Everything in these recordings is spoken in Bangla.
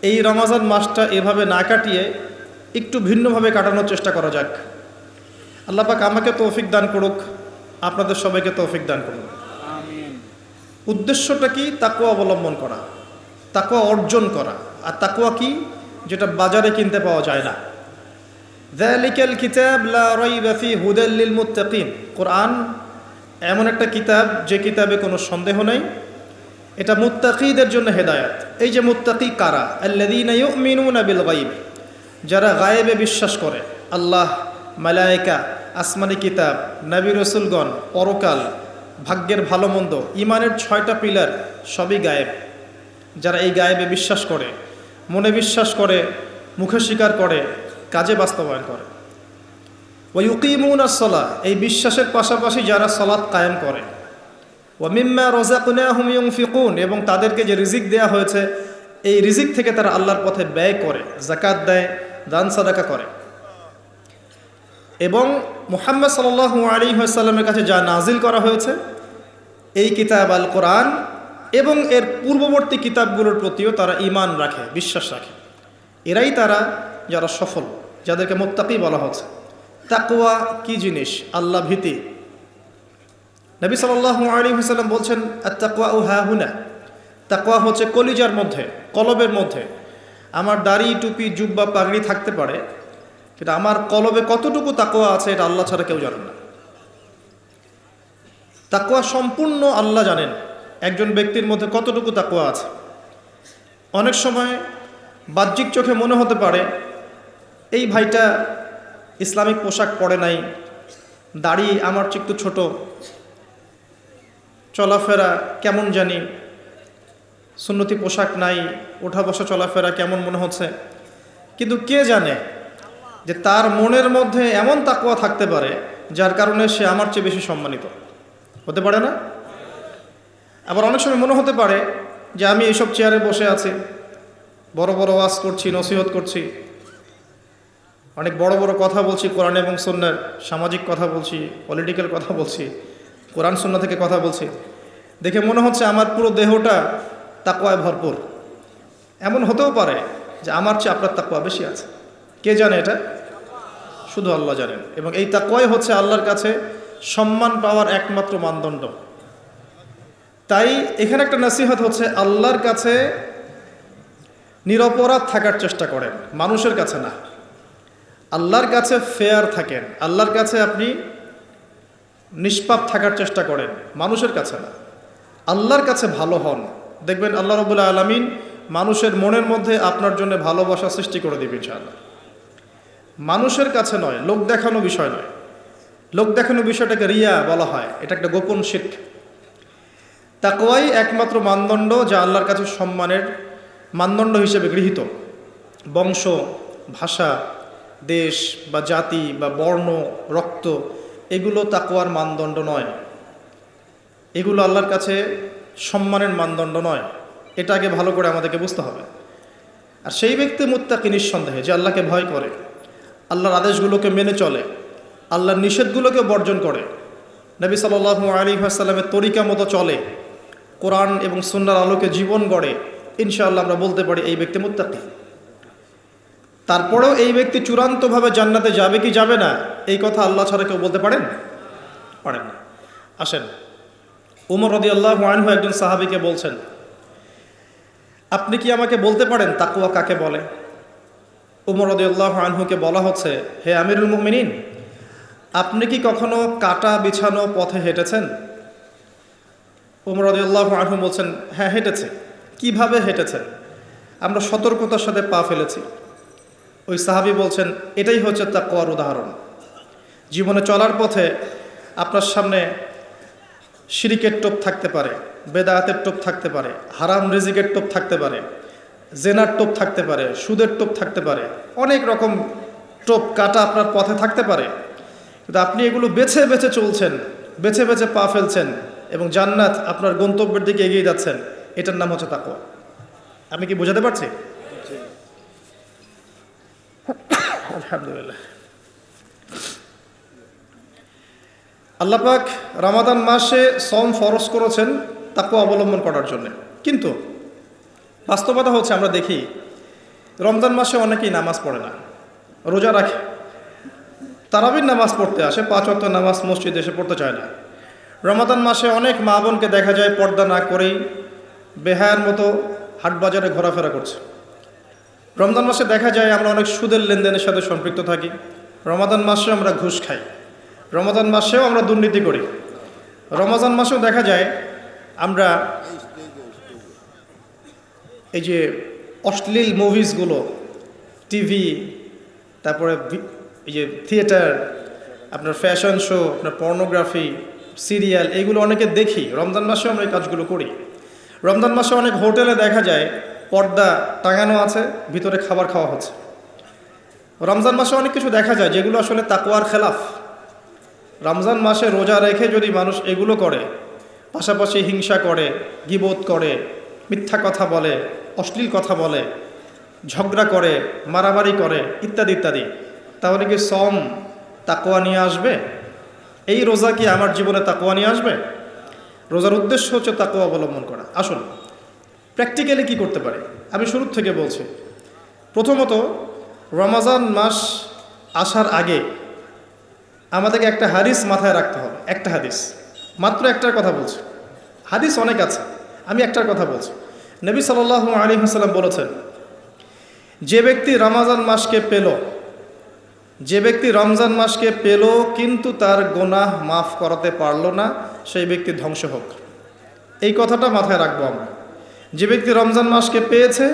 এই রমজান মাসটা এভাবে না কাটিয়ে একটু ভিন্নভাবে কাটানোর চেষ্টা করা যাক। আল্লাহ পাক আমাকে তৌফিক দান করুক, আপনাদের সবাইকে তৌফিক দান করুন। উদ্দেশ্যটা কি? তাকওয়া অবলম্বন করা, তাকওয়া অর্জন করা। আর তাকওয়া কি? যেটা বাজারে কিনতে পাওয়া যায় না। যালিকাল কিতাব লা রাইবা ফি হুদাল লিল মুত্তাকিন। কোরআন এমন একটা কিতাব যে কিতাবে কোনো সন্দেহ নেই, এটা মুত্তাকিদের জন্য হেদায়াত। এই যে মুত্তাকি কারা? আল্লাযীনা ইউমিনুনা বিল গায়ব, যারা গায়েবে বিশ্বাস করে। আল্লাহ, মালায়েকা, আসমানি কিতাব, নবী রাসূলগণ, পরকাল, ভাগ্যের ভালো মন্দ, ইমানের 6টা পিলার সবই গায়েব। যারা এই গায়েবে বিশ্বাস করে, মনে বিশ্বাস করে, মুখে স্বীকার করে, কাজে বাস্তবায়ন করে। ওয়া ইউকিমুনাস সালাহ, এই বিশ্বাসের পাশাপাশি যারা সালাত কায়েম করে। ওয়া মিম্মা রাযাকনাহুম ইউনফিকুন, এবং তাদেরকে যে রিজিক দেয়া হয়েছে এই রিজিক থেকে তারা আল্লাহর পথে ব্যয় করে, যাকাত দেয়, দান সাদাকা করে। এবং মুহাম্মদ সাল্লাল্লাহু আলাইহি ওয়াসাল্লামের কাছে যা নাজিল করা হয়েছে এই কিতাব আল কোরআন এবং এর পূর্ববর্তী কিতাবগুলোর প্রতিও তারা ঈমান রাখে, বিশ্বাস রাখে। এরাই তারা যারা সফল, যাদেরকে মুত্তাকি বলা হচ্ছে। তাকওয়া কি জিনিস? আল্লাহ ভীতি। নবী সাল্লাল্লাহু আলাইহি ওয়াসাল্লাম বলছেন, আত-তাকওয়া হাহুনা, তাকওয়া হচ্ছে কলিজার মধ্যে, কলবের মধ্যে। আমার দাড়ি, টুপি, জুব্বা, পাগড়ি থাকতে পারে, কিন্তু আমার কলবে কতটুকু তাকওয়া আছে এটা আল্লাহ ছাড়া কেউ জানেন না। তাকওয়া সম্পূর্ণ আল্লাহ জানেন একজন ব্যক্তির মধ্যে কতটুকু তাকওয়া আছে। অনেক সময় বাহ্যিক চোখে মনে হতে পারে এই ভাইটা ইসলামিক পোশাক পরে নাই, দাড়ি আমার চেয়ে একটু ছোট, চলাফেরা কেমন জানি, সুন্নতি পোশাক নাই, ওঠা বসা চলাফেরা কেমন মনে হচ্ছে। কিন্তু কে জানে যে তার মনের মধ্যে এমন তাকওয়া থাকতে পারে যার কারণে সে আমার চেয়ে বেশি সম্মানিত হতে পারে না? আবার অনেক সময় মনে হতে পারে যে আমি এইসব চেয়ারে বসে আছি, বড় বড় ওয়াজ করছি, নসিহত করছি, অনেক বড় বড় কথা বলছি, কোরআন এবং সুন্নাহর, সামাজিক কথা বলছি, পলিটিক্যাল কথা বলছি, কোরআন সুন্নাহ থেকে কথা বলছি, দেখে মনে হচ্ছে আমার পুরো দেহটা তাকওয়ায় ভরপুর। এমন হতেও পারে যে আমার চেয়ে আপনার তাকওয়া বেশি আছে। কে জানে এটা? শুধু আল্লাহ জানেন। এবং এই তাকওয়াই হচ্ছে আল্লাহর কাছে সম্মান পাওয়ার একমাত্র মানদণ্ড। তাই এখানে একটা নসিহত হচ্ছে, আল্লাহর কাছে নিরপরাধ থাকার চেষ্টা করেন, মানুষের কাছে না। আল্লাহর কাছে ফেয়ার থাকেন, আল্লাহর কাছে আপনি নিষ্পাপ থাকার চেষ্টা করেন, মানুষের কাছে না। আল্লাহর কাছে ভালো হন, দেখবেন আল্লাহ রাব্বুল আলামিন মানুষের মনের মধ্যে আপনার জন্য ভালোবাসা সৃষ্টি করে দিবেন ইনশাআল্লাহ। মানুষের কাছে নয়, লোক দেখানো বিষয় নয়। লোক দেখানো বিষয়টাকে রিয়া বলা হয়, এটা একটা গোপন শিরক। তাকওয়াই একমাত্র মানদণ্ড যা আল্লাহর কাছে সম্মানের মানদণ্ড হিসেবে গৃহীত। বংশ, ভাষা, দেশ বা জাতি বা বর্ণ, রক্ত, এগুলো তাকওয়ার মানদণ্ড নয়। এগুলো আল্লাহর কাছে সম্মানের মানদণ্ড নয়। এটা আগে ভালো করে আমাদেরকে বুঝতে হবে। আর সেই ব্যক্তি মুত্তাকি নিঃসন্দেহে, যে আল্লাহকে ভয় করে, আল্লাহর আদেশগুলোকে মেনে চলে, আল্লাহর নিষেধগুলোকে বর্জন করে, নবী সাল্লাল্লাহু আলাইহি ওয়াসাল্লামের তরিকা মতো চলে, কোরআন এবং সুন্নাহর আলোকে জীবন গড়ে, ইনশাআল্লাহ আমরা বলতে পারি এই ব্যক্তি মুত্তাকি। তারপরেও এই ব্যক্তি চূড়ান্তভাবে জান্নাতে যাবে কি যাবে না, এই কথা আল্লাহ ছাড়া কেউ বলতে পারেন না। আসেন, উমর রাদিয়াল্লাহু আনহু একজন সাহাবীকে বলছেন, আপনি কি আমাকে বলতে পারেন তাকওয়া কাকে বলে? উমর রাদিয়াল্লাহু আনহুকে বলা হচ্ছে, হে আমিরুল মুমিনিন, আপনি কি কখনো কাটা বিছানো পথে হেঁটেছেন? উমর রাদিয়াল্লাহু আনহু বলছেন, হ্যাঁ হেঁটেছি। কিভাবে হেঁটেছেন? আমরা সতর্কতার সাথে পা ফেলেছি। ওই সাহাবী বলছেন, এটাই হচ্ছে তাকওয়ার উদাহরণ। জীবনে চলার পথে আপনার সামনে শিরিকের টোপ থাকতে পারে, বেদায়াতের টোপ থাকতে পারে, হারাম রিজিকের টোপ থাকতে পারে, জেনার টোপ থাকতে পারে, সুদের টোপ থাকতে পারে, অনেক রকম টোপ কাটা আপনার পথে থাকতে পারে। কিন্তু আপনি এগুলো বেছে বেছে চলছেন, বেছে বেছে পা ফেলছেন এবং জান্নাত আপনার গন্তব্যের দিকে এগিয়ে যাচ্ছেন। এটার নাম হচ্ছে তাকওয়া। আমি কি বোঝাতে পারছি? আলহামদুলিল্লাহ। আল্লাহ পাক রমাদান মাসে সওম ফরজ করেছেন তাকওয়া অবলম্বন করার জন্য। কিন্তু বাস্তবতা হচ্ছে আমরা দেখি রমজান মাসে অনেকেই নামাজ পড়ে না, রোজা রাখে, তারাবির নামাজ পড়তে আসে, 5 ওয়াক্ত নামাজ মসজিদে এসে পড়তে চায় না। রমাদান মাসে অনেক মা বোনকে দেখা যায় পর্দা না করেই বেহায়ার মতো হাটবাজারে ঘোরাফেরা করছে। রমজান মাসে দেখা যায় আমরা অনেক সুদের লেনদেনের সাথে সম্পৃক্ত থাকি। রমাদান মাসে আমরা ঘুষ খাই, রমাদান মাসেও আমরা দুর্নীতি করি। রমজান মাসেও দেখা যায় আমরা এই যে অশ্লীল মুভিজগুলো, টিভি, তারপরে এই যে থিয়েটার, আপনার ফ্যাশন শো, আপনার পর্নোগ্রাফি, সিরিয়াল, এইগুলো অনেকে দেখি। রমজান মাসেও আমরা এই কাজগুলো করি। রমজান মাসে অনেক হোটেলে দেখা যায় পর্দা টাঙানো আছে, ভিতরে খাবার খাওয়া হচ্ছে। রমজান মাসে অনেক কিছু দেখা যায় যেগুলো আসলে তাকওয়ার খেলাফ। রমজান মাসে রোজা রেখে যদি মানুষ এগুলো করে, পাশাপাশি হিংসা করে, গীবত করে, মিথ্যা কথা বলে, অশ্লীল কথা বলে, ঝগড়া করে, মারামারি করে, ইত্যাদি ইত্যাদি, তাহলে কি সম তাকওয়া নিয়ে আসবে? এই রোজা কি আমার জীবনে তাকওয়া নিয়ে আসবে? রোজার উদ্দেশ্য হচ্ছে তাকওয়া অবলম্বন করা। আসুন প্র্যাকটিক্যালি কি করতে পারি আমি শুরু থেকে বলছি। প্রথমত, রমজান মাস আসার আগে আমাদেরকে একটা হাদিস মাথায় রাখতে হবে। একটা হাদিস, মাত্র একটার কথা বলছি, হাদিস অনেক আছে, আমি একটার কথা বলছি। নবী সাল্লাল্লাহু আলাইহি ওয়াসাল্লাম বলেছেন, যে ব্যক্তি রমজান মাসকে পেল, যে ব্যক্তি রমজান মাসকে পেল কিন্তু তার গুনাহ মাফ করাতে পারলো না, সেই ব্যক্তি ধ্বংস হোক। এই কথাটা মাথায় রাখবো আমরা। যে ব্যক্তি রমজান মাসকে পেয়েছে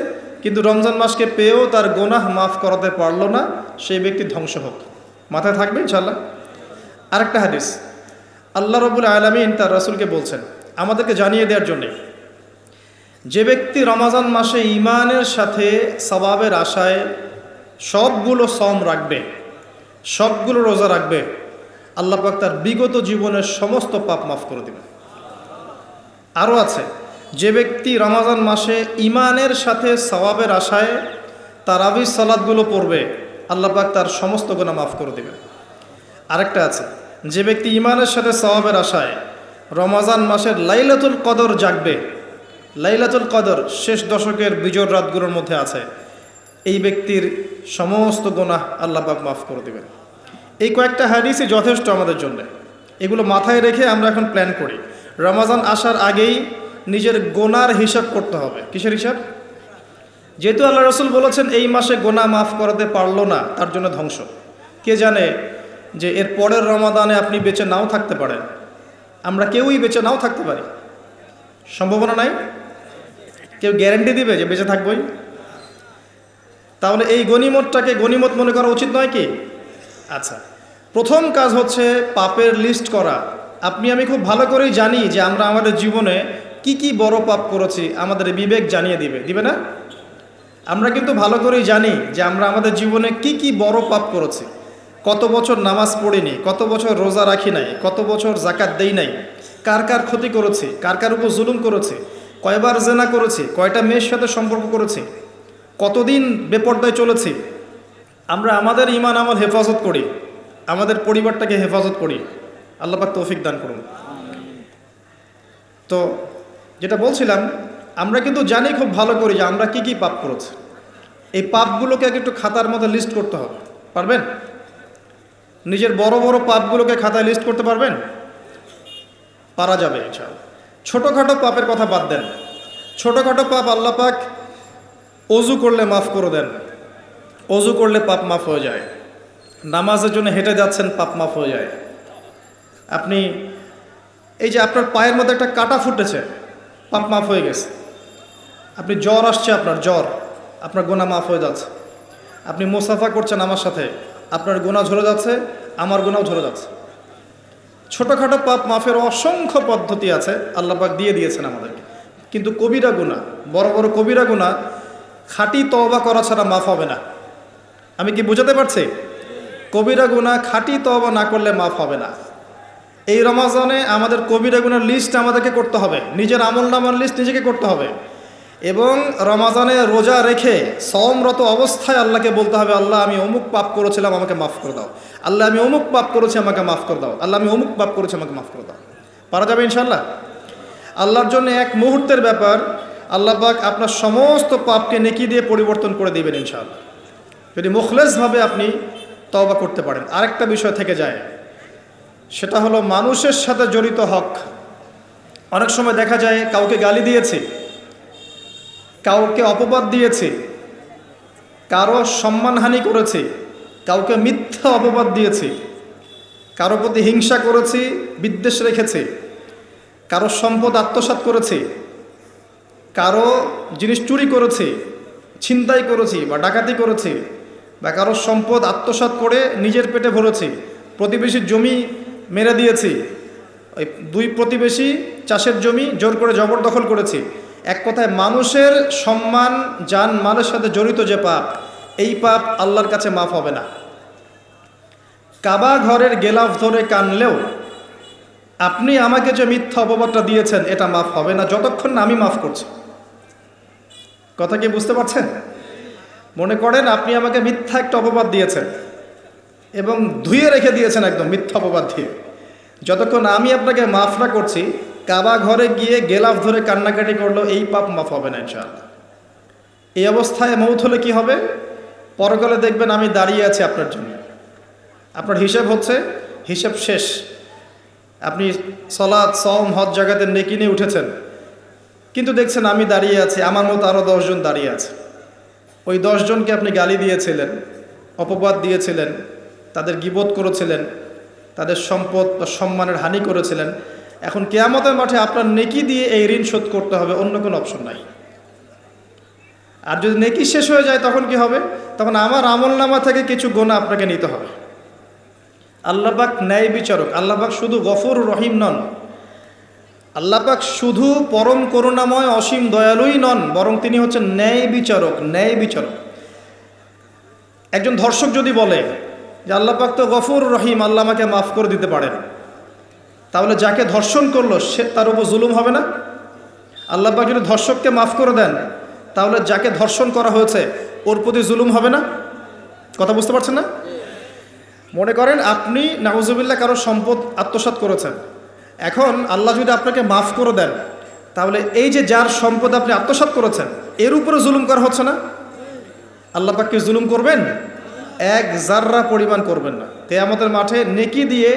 কিন্তু রমজান মাসকে পেয়েও তার গুনাহ মাফ করাতে পারলো না, সেই ব্যক্তি ধ্বংস হোক। মাথায় থাকবে ইনশাআল্লাহ। আরেকটা হাদিস, আল্লাহ রাব্বুল আলামিন তার রাসূলকে বলছেন আমাদেরকে জানিয়ে দেওয়ার জন্যে, যে ব্যক্তি রমজান মাসে ঈমানের সাথে সওয়াবের আশায় সবগুলো সম রাখবে, সবগুলো রোজা রাখবে, আল্লাহ পাক তার বিগত জীবনের সমস্ত পাপ মাফ করে দেবেন। আরও আছে, যে ব্যক্তি রমজান মাসে ঈমানের সাথে সওয়াবের আশায় তারাবির সালাতগুলো পড়বে, আল্লাহ পাক তার সমস্ত গুনাহ মাফ করে দেবেন। আরেকটা আছে, যে ব্যক্তি ঈমানের সাথে সওয়াবের আশায় রমজান মাসের লাইলাতুল কদর জাগবে, লাইলাতুল কদর শেষ দশকের বিজোড় রাতগুলোর মধ্যে আছে, এই ব্যক্তির সমস্ত গুনাহ আল্লাহ পাক মাফ করে দেবেন। এই কয়েকটা হাদিসই যথেষ্ট আমাদের জন্য। এগুলো মাথায় রেখে আমরা এখন প্ল্যান করি। রমজান আসার আগেই নিজের গুনার হিসাব করতে হবে। কিসের হিসাব? যেহেতু আল্লাহ রাসূল বলেছেন এই মাসে গুনাহ মাফ করাতে পারলো না, তার জন্য ধ্বংস। কে জানে যে এর পরের রমাদানে আপনি বেঁচে নাও থাকতে পারেন। আমরা কেউই বেঁচে নাও থাকতে পারি, সম্ভাবনা নাই। কেউ গ্যারান্টি দিবে যে বেঁচে থাকবই? তাহলে এই গনিমতটাকে গনিমত মনে করা উচিত নয় কি? আচ্ছা, প্রথম কাজ হচ্ছে পাপের লিস্ট করা। আপনি আমি খুব ভালো করেই জানি যে আমরা আমাদের জীবনে কি কি বড় পাপ করেছি, আমাদের বিবেক জানিয়ে দিবে না? আমরা কিন্তু ভালো করেই জানি যে আমরা আমাদের জীবনে কি কি বড় পাপ করেছি। কত বছর নামাজ পড়িনি, কত বছর রোজা রাখি নাই, কত বছর যাকাত দেই নাই, কার কার ক্ষতি করেছি, কার কার উপর জুলুম করেছি, কয়বার জেনা করেছি, কয়টা মেয়ের সাথে সম্পর্ক করেছি, কতদিন বেপর্দায় চলেছি। আমরা আমাদের ঈমান আমল হেফাজত করি, আমাদের পরিবারটাকে হেফাজত করি। আল্লাহ পাক তৌফিক দান করুন। তো যেটা বলছিলাম, আমরা কিন্তু জানি খুব ভালো করি যে আমরা কি কি পাপ করেছি। এই পাপগুলোকে আগে একটু খাতার মধ্যে লিস্ট করতে হবে। পারবেন? নিজের বড় বড় পাপগুলোকে খাতায় লিস্ট করতে পারবেন? পারা যাবে ইনশাআল্লাহ। ছোটোখাটো পাপের কথা বাদ দেন। ছোটোখাটো পাপ আল্লাহ পাক অজু করলে মাফ করে দেন। অজু করলে পাপ মাফ হয়ে যায়। নামাজের জন্য হেঁটে যাচ্ছেন, পাপ মাফ হয়ে যায়। আপনি এই যে আপনার পায়ের মধ্যে একটা কাটা ফুটেছে, পাপ মাফ হয়ে গেছে। আপনি জ্বর আসছে, আপনার জ্বর, আপনার গুনাহ মাফ হয়ে যাচ্ছে। আপনি মুসাফা করছেন আমার সাথে, আপনার গুনাহ ঝরে যাচ্ছে, আমার গুনাহও ঝরে যাচ্ছে। ছোটোখাটো পাপ মাফের অসংখ্য পদ্ধতি আছে, আল্লাহ পাক দিয়ে দিয়েছেন আমাদেরকে। কিন্তু কবিরা গুনাহ, বড় বড় কবিরা গুনাহ খাঁটি তওবা করা ছাড়া মাফ হবে না। আমি কি বুঝাতে পারছি? কবিরা গুনাহ খাঁটি তওবা না করলে মাফ হবে না। এই রমজানে আমাদের কবিরা গুনার লিস্ট আমাদেরকে করতে হবে, নিজের আমল নামার লিস্ট নিজেকে করতে হবে। এবং রমজানে রোজা রেখে সওমরত অবস্থায় আল্লাহকে বলতে হবে, আল্লাহ আমি অমুক পাপ করেছিলাম, আমাকে মাফ করে দাও। আল্লাহ আমি অমুক পাপ করেছি, আমাকে মাফ করে দাও। আল্লাহ আমি অমুক পাপ করেছি, আমাকে মাফ করে দাও। পারা যাবে ইনশাআল্লাহ? আল্লাহর জন্য এক মুহূর্তের ব্যাপার। আল্লাহ পাক আপনার সমস্ত পাপকে নেকি দিয়ে পরিবর্তন করে দিবেন ইনশাআল্লাহ, যদি মুখলেসভাবে আপনি তওবা করতে পারেন। আরেকটা বিষয় থেকে যায়, সেটা হলো মানুষের সাথে জড়িত হক। অনেক সময় দেখা যায় কাউকে গালি দিয়েছি, কাউকে অপবাদ দিয়েছি, কারো সম্মানহানি করেছি, কাউকে মিথ্যা অপবাদ দিয়েছি, কারো প্রতি হিংসা করেছি, বিদ্বেষ রেখেছি, কারো সম্পদ আত্মসাৎ করেছি, কারো জিনিস চুরি করেছি, ছিনতাই করেছি বা ডাকাতি করেছি, বা কারো সম্পদ আত্মসাৎ করে নিজের পেটে ভরেছি, প্রতিবেশীর জমি মেরে দিয়েছি, ওই দুই প্রতিবেশী চাষের জমি জোর করে জবরদখল করেছি। এক কথায় মানুষের সম্মান জান মালের সাথে জড়িত যে পাপ, এই পাপ আল্লাহর কাছে মাফ হবে না। কাবা ঘরের গেলাফ ধরে কানলেও আপনি আমাকে যে মিথ্যা অপবাদটা দিয়েছেন এটা মাফ হবে না যতক্ষণ না আমি মাফ করছি। কথা কি বুঝতে পারছেন? মনে করেন আপনি আমাকে মিথ্যা একটা অপবাদ দিয়েছেন এবং ধুয়ে রেখে দিয়েছেন একদম মিথ্যা অপবাদ দিয়ে, যতক্ষণ আমি আপনাকে মাফ না করছি, কাবা ঘরে গিয়ে গেলাফ ধরে কান্নাকাটি করলো এই পাপ মাফ হবে না ইনশাআল্লাহ। এই অবস্থায় মৌত হলে কি হবে? পরকালে দেখবেন আমি দাঁড়িয়ে আছি আপনার জন্য, আপনার হিসাব হচ্ছে, হিসাব শেষ। আপনি সালাত সওম হজ জাকাতের নেকি নিয়ে উঠেছেন, কিন্তু দেখছেন আমি দাঁড়িয়ে আছি, আমার মতো আরও 10 জন দাঁড়িয়ে আছে। ওই 10 জনকে আপনি গালি দিয়েছিলেন, অপবাদ দিয়েছিলেন, তাদের গীবত করেছিলেন, তাদের সম্পদ বা সম্মানের হানি করেছিলেন। এখন কিয়ামতের মাঠে আপনার নেকি দিয়ে এই ঋণ শোধ করতে হবে, অন্য কোনো অপশন নাই। আর যদি নেকি শেষ হয়ে যায় তখন কি হবে? তখন আমার আমলনামা থেকে কিছু গুনাহ আপনাকে নিতে হবে। আল্লাহ পাক ন্যায় বিচারক। আল্লাহ পাক শুধু গফুর রহিম নন, আল্লাহ পাক শুধু পরম করুণাময় অসীম দয়ালুই নন, বরং তিনি হচ্ছেন ন্যায় বিচারক। ন্যায় বিচারক। একজন ধর্ষক যদি বলে যে আল্লাহ পাক তো গফুর রহিম, আল্লাহ আমাকে মাফ করে দিতে পারেন, তাহলে যাকে ধর্ষণ করলো সে তার উপর জুলুম হবে না? আল্লাহ পাক যদি ধর্ষককে মাফ করে দেন, তাহলে যাকে ধর্ষণ করা হয়েছে ওর প্রতি জুলুম হবে না? কথা বুঝতে পারছেন না? মনে করেন আপনি নাউজুবিল্লাহ কারো সম্পদ আত্মসাৎ করেছেন, এখন আল্লাহ যদি আপনাকে মাফ করে দেন, তাহলে এই যে যার সম্পদ আপনি আত্মসাৎ করেছেন এর উপরে জুলুম করা হচ্ছে না? আল্লাহ পাক কি জুলুম করবেন? এক জাররা পরিমাণ করবেন না। কিয়ামতের মাঠে নেকি দিয়ে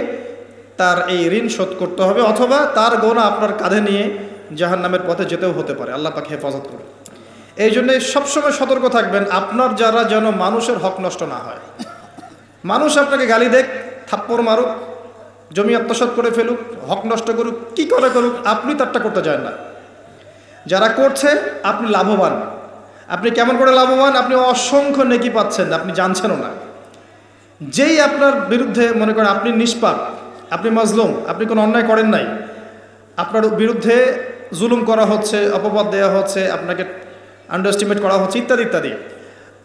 তার এই ঋণ শোধ করতে হবে, অথবা তার গুনাহ আপনার কাঁধে নিয়ে জাহান্নামের পথে যেতেও হতে পারে। আল্লাহ পাক হেফাজত করুন। এই জন্যে সবসময় সতর্ক থাকবেন আপনার যারা যেন মানুষের হক নষ্ট না হয়। মানুষ আপনাকে গালি দেখ, থাপ্পড় মারুক, জমি আত্মসাৎ করে ফেলুক, হক নষ্ট করুক, কি করে করুক, আপনি তারটা করতে চান না। যারা করছে আপনি লাভবান। আপনি কেমন করে লাভবান? আপনি অসংখ্য নেকি পাচ্ছেন, আপনি জানছেনও না। যেই আপনার বিরুদ্ধে মনে করেন আপনি নিষ্পাপ, আপনি মাজলুম, আপনি কোনো অন্যায় করেন নাই, আপনার বিরুদ্ধে জুলুম করা হচ্ছে, অপবাদ দেওয়া হচ্ছে, আপনাকে আন্ডারএস্টিমেট করা হচ্ছে, ইত্যাদি ইত্যাদি,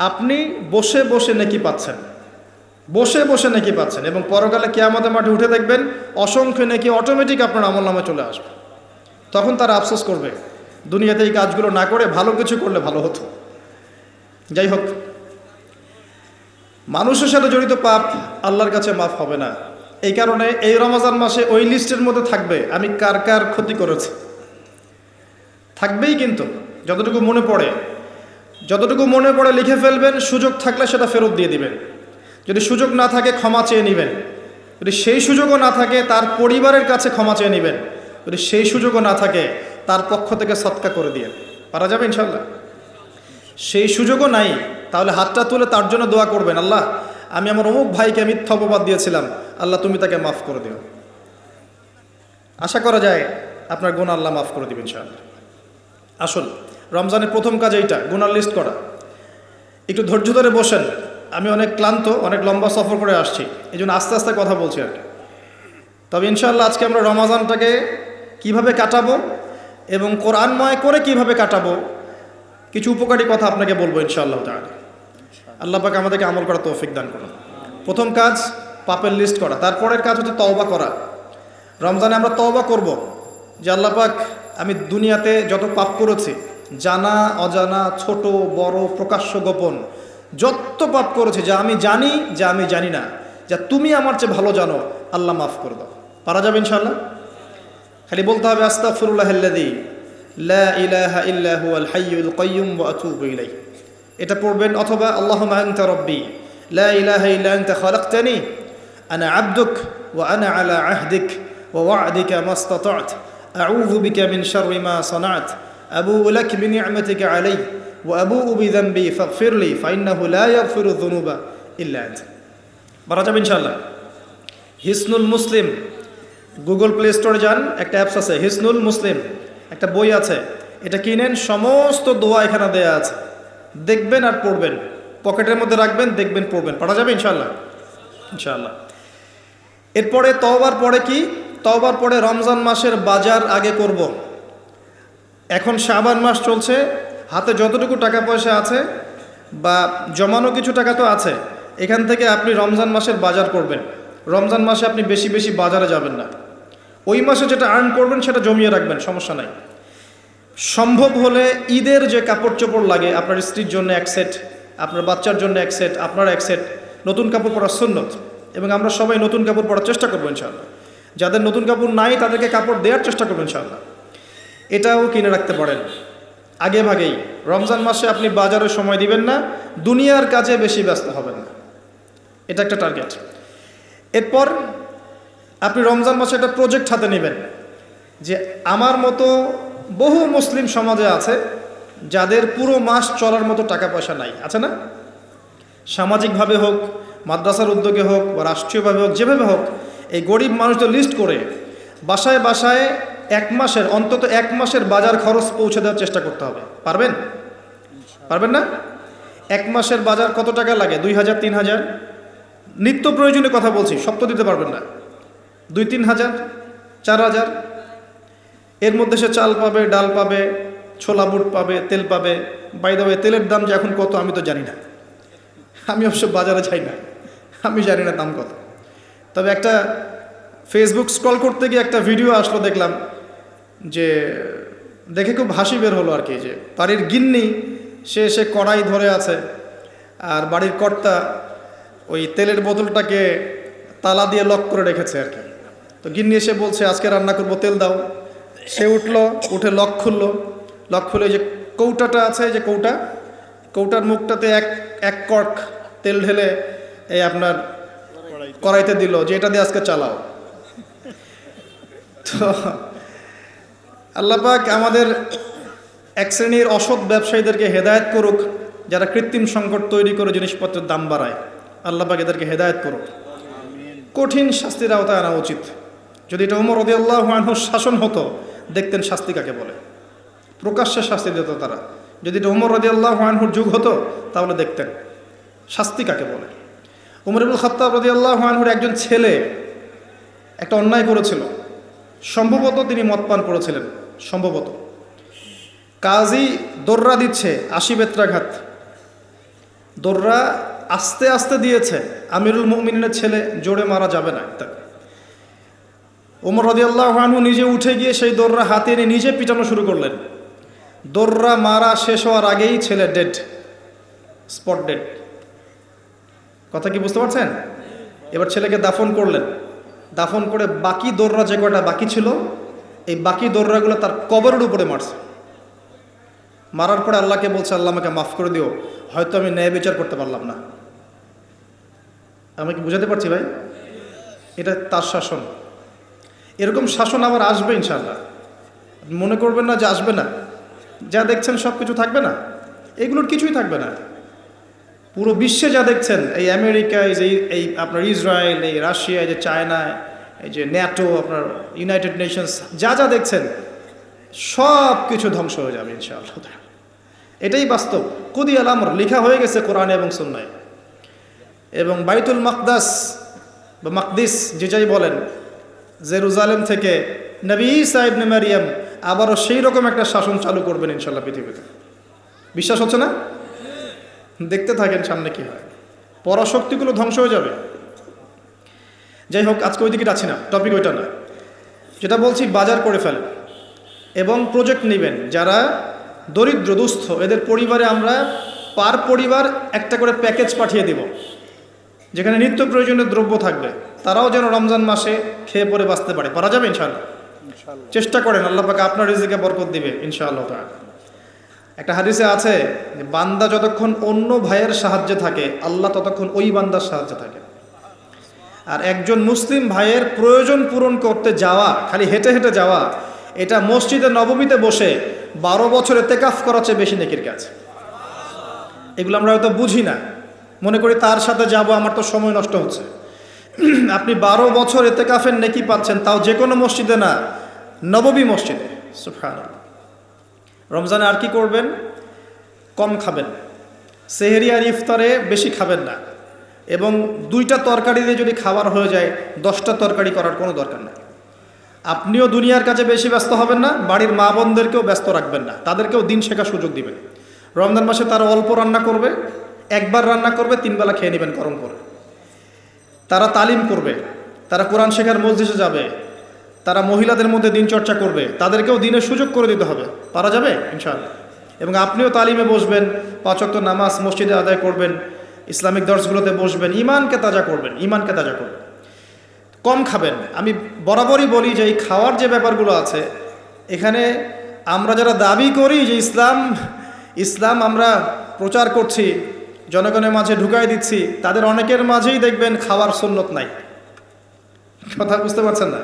আপনি বসে বসে নেকি পাচ্ছেন, বসে বসে নেকি পাচ্ছেন। এবং পরকালে কিয়ামতের মাঠে উঠে দেখবেন অসংখ্য নেকি অটোমেটিক আপনার আমলনামায় চলে আসবে। তখন তারা আফসোস করবে দুনিয়াতে এই কাজগুলো না করে ভালো কিছু করলে ভালো হতো। যাই হোক, মানুষের সাথে জড়িত পাপ আল্লাহর কাছে মাফ হবে না। এই কারণে এই রমজান মাসে ওই লিস্টের মধ্যে থাকবে আমি কার কার ক্ষতি করেছি, থাকবেই। কিন্তু যতটুকু মনে পড়ে লিখে ফেলবেন, সুযোগ থাকলে সেটা ফেরত দিয়ে দিবেন। যদি সুযোগ না থাকে ক্ষমা চেয়ে নেবেন, যদি সেই সুযোগও না থাকে তার পরিবারের কাছে ক্ষমা চেয়ে নেবেন, যদি সেই সুযোগও না থাকে তার পক্ষ থেকে সদকা করে দিয়ে পারা যাবে ইনশাল্লাহ। সেই সুযোগও নাই, তাহলে হাতটা তুলে তার জন্য দোয়া করবেন, আল্লাহ আমি আমার অমুক ভাইকে মিথ্যা অপবাদ দিয়েছিলাম, আল্লাহ তুমি তাকে মাফ করে দিও। আশা করা যায় আপনার গুনাহ আল্লাহ মাফ করে দিবেন ইনশাআল্লাহ। আসুন, রমজানের প্রথম কাজ এইটা, গুনার লিস্ট করা। একটু ধৈর্য ধরে বসেন। আমি অনেক ক্লান্ত, অনেক লম্বা সফর করে আসছি, এই জন্য আস্তে আস্তে কথা বলছি আর কি। তবে ইনশাআল্লাহ আজকে আমরা রমজানটাকে কিভাবে কাটাবো এবং কোরআনময় করে কিভাবে কাটাবো, কিছু উপকারী কথা আপনাকে বলবো ইনশাআল্লাহ তাআলা। আল্লাহ পাক আমাদেরকে আমল করার তৌফিক দান করুন। প্রথম কাজ পাপের লিস্ট করা, তারপরের কাজ হচ্ছে তওবা করা। রমজানে আমরা তওবা করব যে আল্লাহ পাক আমি দুনিয়াতে যত পাপ করেছি, জানা অজানা, ছোট বড়, প্রকাশ্য গোপন, যত পাপ করেছি, যা আমি জানি যা আমি জানি না, যা তুমি আমার চেয়ে ভালো জানো, আল্লাহ মাফ করে দাও। পারা যাবে ইনশাআল্লাহ? খালি বলতে হবে আস্তাগফিরুল্লাহাল্লাযী লা ইলাহা ইল্লা হুয়াল হাইয়ুল কাইয়্যুম ওয়া আতুবু ইলাইহি। এটা পড়বেন। অথবা আল্লাহুম্মা আনতা রাব্বি লা ইলাহা ইল্লা আনতা খালাকতানি আনা আবদুক ওয়া আনা আলা আহদিক ওয়া ওয়া'দিকা মাস্তাতা'ত আউযু বিকা মিন শাররি মা সানা'ত আবুউ লাক বিনি'মাতিকা আলাইয়া ওয়া আবুউ বিযানবি ফাগফিরলি ফাইন্নাহু লা ইয়াগফিরু যুনুবা ইল্লা আনতা। বলা যাবে ইনশাআল্লাহ। হিসনুল মুসলিম, গুগল প্লে স্টোরে যান, একটা অ্যাপস আছে হিসনুল মুসলিম, একটা বই আছে, এটা কিনেন। সমস্ত দোয়া এখানে দেয়া আছে, দেখবেন আর পড়বেন, পকেটের মধ্যে রাখবেন, দেখবেন, পড়বেন, পড়া যাবে ইনশাআল্লাহ। ইনশাআল্লাহ। এরপরে তওবার পরে কি? তওবার পরে রমজান মাসের বাজার আগে করব। এখন শাবান মাস চলছে, হাতে যতটুকু টাকা পয়সা আছে বা জমানো কিছু টাকা তো আছে, এখান থেকে আপনি রমজান মাসের বাজার করবেন। রমজান মাসে আপনি বেশি বেশি বাজারে যাবেন না, ওই মাসে যেটা আর্ন করবেন সেটা জমিয়ে রাখবেন, সমস্যা নাই। সম্ভব হলে ঈদের যে কাপড় চোপড় লাগে, আপনার স্ত্রীর জন্য এক সেট, আপনার বাচ্চার জন্য এক সেট, আপনার এক সেট, নতুন কাপড় পরা সুন্নত, এবং আমরা সবাই নতুন কাপড় পরার চেষ্টা করবো ইনশাআল্লাহ। যাদের নতুন কাপড় নাই তাদেরকে কাপড় দেওয়ার চেষ্টা করবো ইনশাআল্লাহ। এটাও কিনে রাখতে পারেন আগে ভাগেই। রমজান মাসে আপনি বাজারে সময় দিবেন না, দুনিয়ার কাজে বেশি ব্যস্ত হবেন না, এটা একটা টার্গেট। এরপর আপনি রমজান মাসে একটা প্রজেক্ট হাতে নেবেন যে আমার মতো বহু মুসলিম সমাজে আছে যাদের পুরো মাস চলার মতো টাকা পয়সা নাই, আছে না? সামাজিকভাবে হোক, মাদ্রাসার উদ্যোগে হোক বা রাষ্ট্রীয়ভাবে হোক, যেভাবে হোক, এই গরিব মানুষদের লিস্ট করে বাসায় বাসায় অন্তত এক মাসের বাজার খরচ পৌঁছে দেওয়ার চেষ্টা করতে হবে। পারবেন? পারবেন না? এক মাসের বাজার কত টাকা লাগে? 2000, 3000, নিত্য প্রয়োজনীয় কথা বলছি, সব তো দিতে পারবেন না। 2-3 হাজার, 4000, এর মধ্যে সে চাল পাবে, ডাল পাবে, ছোলা বুট পাবে, তেল পাবে। বাই দ্য ওয়ে, তেলের দাম যে এখন কত আমি তো জানি না, আমি অবশ্য বাজারে যাই না, আমি জানি না দাম কত। তবে একটা ফেসবুক স্ক্রল করতে গিয়ে একটা ভিডিও আসলো, দেখলাম যে দেখে খুব হাসি বের হলো আর কি, যে বাড়ির গিন্নি সে কড়াই ধরে আছে, আর বাড়ির কর্তা ওই তেলের বোতলটাকে তালা দিয়ে লক করে রেখেছে আর কি। তো গিন্নি এসে বলছে আজকে রান্না করবো, তেল দাও। সে উঠে লক খুললো, লক খুলে যে কৌটাটা আছে, যে কৌটার মুখটাতে এক কর্ক তেল ঢেলে এই আপনার কড়াইতে দিল, যে এটা দিয়ে আজকে চালাও। তো আল্লাহ পাক আমাদের এক শ্রেণীর অসৎ ব্যবসায়ীদেরকে হেদায়েত করুক, যারা কৃত্রিম সংকট তৈরি করে জিনিসপত্রের দাম বাড়ায়। আল্লাহ পাক এদেরকে হেদায়েত করুক, কঠিন শাস্তির আওতায় আনা উচিত। যদি এটা ওমর রাদিয়াল্লাহু আনহুর শাসন হতো, দেখতেন শাস্তি কাকে বলে, প্রকাশ্যে শাস্তি দিত তারা। যদি এটা ওমর রাদিয়াল্লাহু আনহুর যুগ হতো, তাহলে দেখতেন শাস্তি কাকে বলে। ওমর ইবনুল খাত্তাব রাদিয়াল্লাহু আনহুর একজন ছেলে একটা অন্যায় করেছিল, সম্ভবত তিনি মদ পান করেছিলেন, সম্ভবত। কাজী দোররা দিচ্ছে 80 বেত্রাঘাত, দোররা আস্তে আস্তে দিয়েছে। আমিরুল মুমিনিনের ছেলে, জোরে মারা যাবে না। ওমর রাদিয়াল্লাহু আনহু নিজে উঠে গিয়ে সেই দোররা হাতে নিয়ে নিজে পিটানো শুরু করলেন। দোররা মারা শেষ হওয়ার আগেই ছেলে ডেড, স্পট ডেড। কথা কি বুঝতে পারছেন? এবার ছেলেকে দাফন করলেন, দাফন করে বাকি দোররা যে কয়টা বাকি ছিল, এই বাকি দোররাগুলো তার কবরের উপরে মারছে। মারার পরে আল্লাহকে বলছে, আল্লাহ আমাকে মাফ করে দিও, হয়তো আমি ন্যায় বিচার করতে পারলাম না। আমি কি বুঝাতে পারছি ভাই? এটা তার শাসন। এরকম শাসন আবার আসবে ইনশাআল্লাহ, মনে করবেন না যে আসবে না। যা দেখছেন সব কিছু থাকবে না, এগুলোর কিছুই থাকবে না। পুরো বিশ্বে যা দেখছেন, এই আমেরিকা, এই আপনার ইসরায়েল, এই রাশিয়া, এই যে চায়না, এই যে ন্যাটো, আপনার ইউনাইটেড নেশনস, যা দেখছেন সব কিছু ধ্বংস হয়ে যাবে ইনশাআল্লাহ। এটাই বাস্তব। কুদিয়াল আমর, লেখা হয়ে গেছে কোরআনে এবং সুন্নায়। এবং বাইতুল মাকদাস বা মাকদিস যে যাই বলেন, জেরুজালেম থেকে নবী ঈসা ইবনে মারিয়াম আবারও সেই রকম একটা শাসন চালু করবেন ইনশাআল্লাহ পৃথিবীতে। বিশ্বাস হচ্ছে না? দেখতে থাকেন সামনে কি হয়। পরাশক্তিগুলো ধ্বংস হয়ে যাবে। যাই হোক, আজকে ওই দিকে যাচ্ছি না, টপিক ওইটা না। যেটা বলছি, বাজার করে ফেলেন এবং প্রজেক্ট নেবেন। যারা দরিদ্র দুস্থ, এদের পরিবারে আমরা পার পরিবার একটা করে প্যাকেজ পাঠিয়ে দেব, যেখানে নিত্য প্রয়োজনীয় দ্রব্য থাকবে। তারাও যেন রমজান মাসে খেয়ে পরে বাঁচতে পারে। পারা যাবে ইনশাআল্লাহ? চেষ্টা করেন, আল্লাহ পাক আপনার রিজিকে বরকত দিবে ইনশাআল্লাহ তাআলা। একটা হাদিসে আছে যে বান্দা যতক্ষণ অন্য ভাইয়ের সাহায্যে থাকে, আল্লাহ ততক্ষণ ওই বান্দার সাহায্যে থাকে। আর একজন মুসলিম ভাইয়ের প্রয়োজন পূরণ করতে যাওয়া, খালি হেঁটে হেঁটে যাওয়া, এটা মসজিদে নববীতে বসে 12 বছর ইতিকাফ করার চেয়ে বেশি নেকির কাজ। এগুলো আমরা হয়তো বুঝি না, মনে করি তার সাথে যাব, আমার তো সময় নষ্ট হচ্ছে। আপনি 12 বছর ইতিকাফের নেকি পাচ্ছেন, তাও যে কোনো মসজিদে না, নববী মসজিদে। সুবহানাল্লাহ। রমজানে আর কি করবেন? কম খাবেন, সেহরি আর ইফতারে বেশি খাবেন না, এবং 2টা তরকারি দিয়ে যদি খাবার হয়ে যায় 10টা তরকারি করার কোনো দরকার নেই। আপনিও দুনিয়ার কাছে বেশি ব্যস্ত হবেন না, বাড়ির মা বোনদেরকেও ব্যস্ত রাখবেন না, তাদেরকেও দিন শেখার সুযোগ দিবেন। রমজান মাসে তারা অল্প রান্না করবে, একবার রান্না করবে, 3 বেলা খেয়ে নেবেন গরম করে। তারা তালিম করবে, তারা কোরআন শেখার মজলিসে যাবে, তারা মহিলাদের মধ্যে দিন চর্চা করবে, তাদেরকেও দিনের সুযোগ করে দিতে হবে। পারা যাবে ইনশাআল্লাহ। এবং আপনিও তালিমে বসবেন, 5 ওয়াক্ত নামাজ মসজিদে আদায় করবেন, ইসলামিক দর্শগুলোতে বসবেন, ইমানকে তাজা করবেন, ইমানকে তাজা করবেন। কম খাবেন। আমি বরাবরই বলি যে এই খাওয়ার যে ব্যাপারগুলো আছে, এখানে আমরা যারা দাবি করি যে ইসলাম আমরা প্রচার করছি, জনগণের মাঝে ঢুকাই দিচ্ছি, তাদের অনেকের মাঝেই দেখবেন খাওয়ার সুন্নত নাই। কথা বুঝতে পারছেন না?